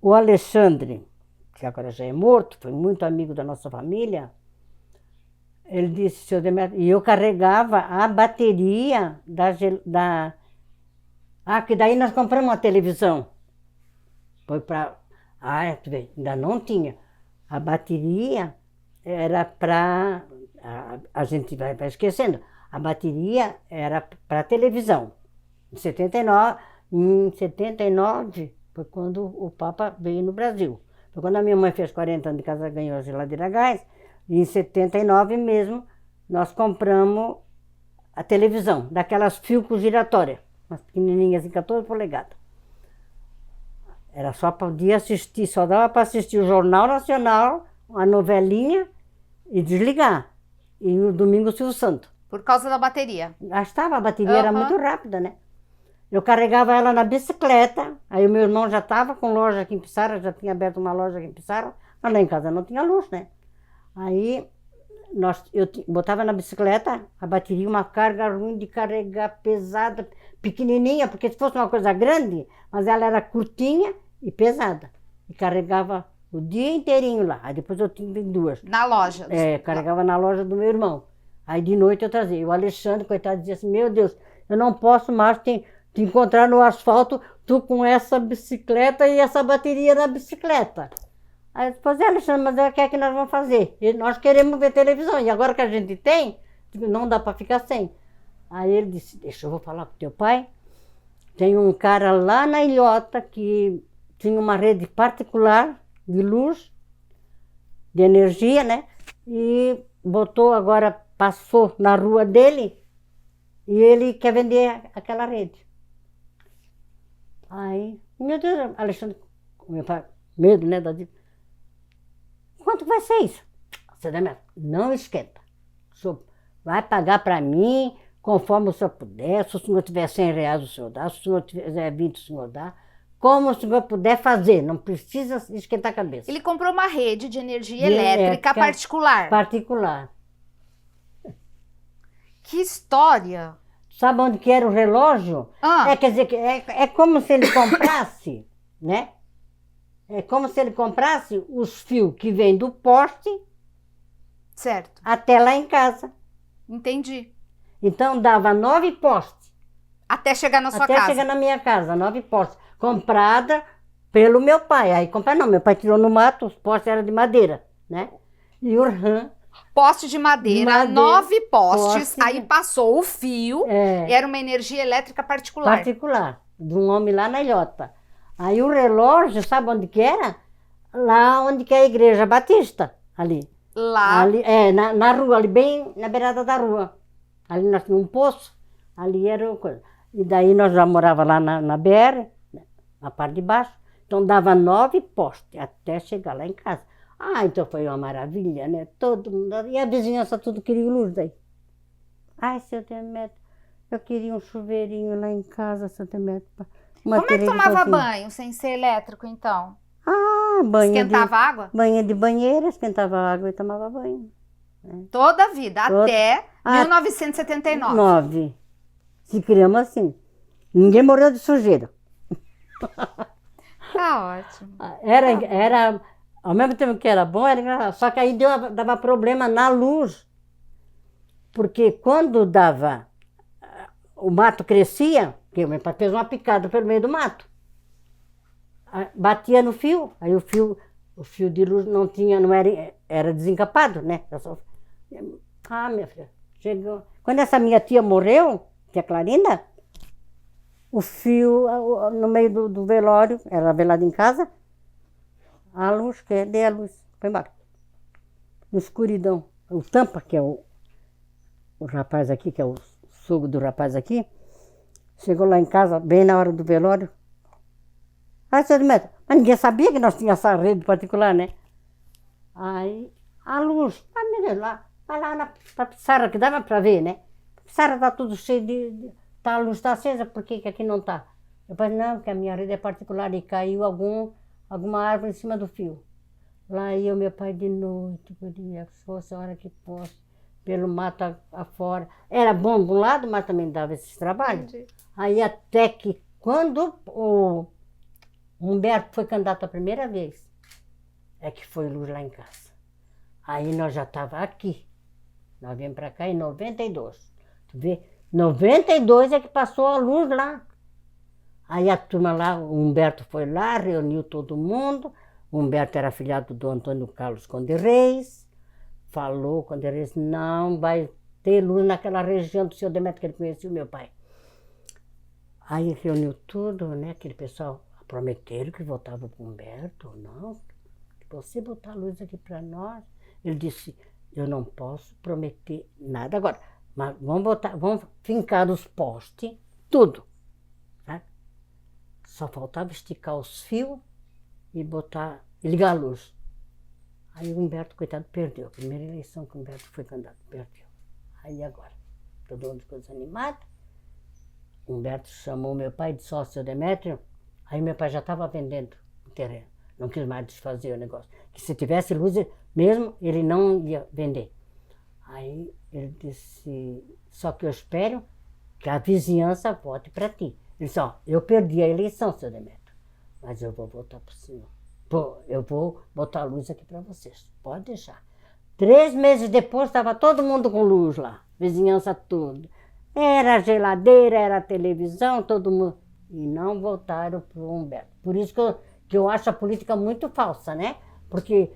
o Alexandre, que agora já é morto, foi muito amigo da nossa família, ele disse, seu Demetrio, e eu carregava a bateria que daí nós compramos uma televisão. Foi para... tu vê, ainda não tinha. A bateria era para... A gente vai esquecendo. A bateria era para televisão. Em 79 foi quando o Papa veio no Brasil. Foi quando a minha mãe fez 40 anos de casa, ganhou a geladeira a gás. E em 79 mesmo, nós compramos a televisão, daquelas Philco giratórias, umas pequenininhas em 14 polegadas. Era só para o dia assistir, só dava para assistir o Jornal Nacional, a novelinha e desligar. E o domingo o Silvio Santos. Por causa da bateria? Gastava, a bateria era muito rápida, né? Eu carregava ela na bicicleta, aí o meu irmão já estava com loja aqui em Pissarra, já tinha aberto uma loja aqui em Pissarra, mas lá em casa não tinha luz, né? Aí eu botava na bicicleta a bateria, uma carga ruim de carregar, pesada, pequenininha, porque se fosse uma coisa grande, mas ela era curtinha e pesada. E carregava o dia inteirinho lá. Aí depois eu tinha 2. Na loja? Carregava na loja do meu irmão. Aí de noite eu trazia. E o Alexandre, coitado, dizia assim, meu Deus, eu não posso mais te encontrar no asfalto, tu com essa bicicleta e essa bateria na bicicleta. Aí eu disse, pois Alexandre, mas o que é que nós vamos fazer? Nós queremos ver televisão, e agora que a gente tem, não dá para ficar sem. Aí ele disse, deixa eu vou falar com teu pai. Tem um cara lá na Ilhota que tinha uma rede particular de luz, de energia, né? E botou agora, passou na rua dele, e ele quer vender aquela rede. Aí, meu Deus, Alexandre, meu pai, medo, né, da dívida. Quanto vai ser isso? Você não esquenta. O senhor vai pagar para mim conforme o senhor puder. Se o senhor tiver 100 reais, o senhor dá. Se o senhor tiver 20, o senhor dá. Como o senhor puder fazer. Não precisa esquentar a cabeça. Ele comprou uma rede de energia elétrica particular. Particular. Que história! Sabe onde que era o relógio? Quer dizer, é como se ele comprasse, né? É como se ele comprasse os fios que vêm do poste, certo, até lá em casa. Entendi. Então dava 9 postes. Até chegar na sua casa? Até chegar na minha casa, 9 postes. Comprada pelo meu pai. Aí meu pai tirou no mato, os postes eram de madeira, né? E o rã Poste de madeira, 9 postes, aí passou o fio, era uma energia elétrica particular. Particular, de um homem lá na ilhota. Aí o relógio, sabe onde que era? Lá onde que é a igreja batista, ali. Lá? Ali, na rua, ali bem na beirada da rua. Ali nós tínhamos um poço, ali era uma coisa. E daí nós já morávamos lá na BR, na parte de baixo, então dava 9 postes até chegar lá em casa. Ah, então foi uma maravilha, né? Todo mundo, e a vizinhança tudo queria luz daí. Ai, seu Demetrio, eu queria um chuveirinho lá em casa, seu Demetrio. Como é que tomava banho sem ser elétrico, então? Ah, banho esquentava água? Banho de banheira, esquentava água e tomava banho. Toda a vida, até 1979. 9. Se criamos assim. Ninguém morreu de sujeira. Tá ótimo. Era, ao mesmo tempo que era bom, era engraçado. Só que aí dava problema na luz. Porque quando dava, o mato crescia, porque o meu pai fez uma picada pelo meio do mato. Batia no fio, aí o fio de luz não era desencapado, né? Minha filha, chegou. Quando essa minha tia morreu, tia Clarinda, o fio no meio do velório, era velado em casa, a luz, dei a luz, foi embora. Na escuridão. O Tampa, que é o rapaz aqui, que é o sogro do rapaz aqui, chegou lá em casa, bem na hora do velório. Ai, seu Demetrio, mas ninguém sabia que nós tínhamos essa rede particular, né? Aí, a luz, vai lá na pissarra, que dava para ver, né? A pissarra está tudo cheio a luz está acesa, por que aqui não está? Eu falei, não, porque a minha rede é particular e caiu alguma árvore em cima do fio. Lá ia o meu pai de noite, podia, se fosse a hora que fosse, pelo mato afora. Era bom de um lado, mas também dava esses trabalhos. Entendi. Aí até que quando o Humberto foi candidato a primeira vez, é que foi luz lá em casa. Aí nós já estávamos aqui. Nós viemos para cá em 92. Tu vê? 92 é que passou a luz lá. Aí a turma lá, o Humberto foi lá, reuniu todo mundo. O Humberto era afilhado do Antônio Carlos Conde Reis. Falou, Conde Reis, não vai ter luz naquela região do seu Demetrio, que ele conhecia o meu pai. Aí reuniu tudo, né? Aquele pessoal prometeram que votava para o Humberto, não. Você botar a luz aqui para nós. Ele disse, eu não posso prometer nada agora, mas vamos fincar os postes, tudo. Tá? Só faltava esticar os fios e ligar a luz. Aí o Humberto, coitado, perdeu. A primeira eleição que o Humberto foi candidato, perdeu. Aí agora, todo mundo ficou desanimado. O Humberto chamou meu pai de sócio, seu Demetrio. Aí meu pai já estava vendendo o terreno. Não quis mais desfazer o negócio. Que se tivesse luz mesmo, ele não ia vender. Aí ele disse, só que eu espero que a vizinhança vote para ti. Ele disse, ó, eu perdi a eleição, seu Demetrio, mas eu vou votar para o senhor. Eu vou botar a luz aqui para vocês, pode deixar. 3 meses depois estava todo mundo com luz lá, vizinhança toda. Era geladeira, era televisão, todo mundo. E não votaram para o Humberto. Por isso que eu acho a política muito falsa, né? Porque,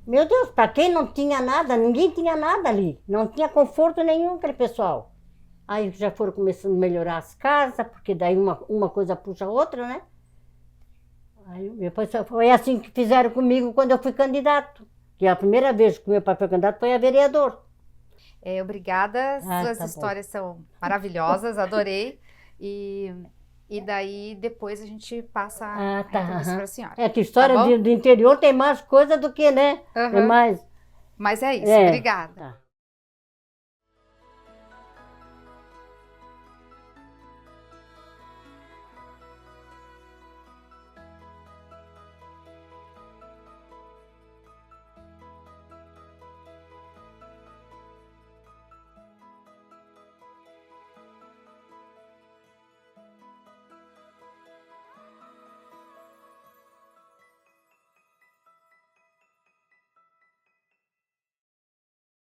meu Deus, para quem não tinha nada, ninguém tinha nada ali. Não tinha conforto nenhum aquele pessoal. Aí já foram começando a melhorar as casas, porque daí uma coisa puxa a outra, né? Aí meu pai foi assim que fizeram comigo quando eu fui candidato. Que a primeira vez que meu pai foi candidato foi a vereador. Obrigada, suas histórias são maravilhosas, adorei. E daí depois a gente passa a entrevista para a senhora. É que história do interior tem mais coisa do que, né? Uhum. Tem mais. Mas é isso, obrigada. Tá.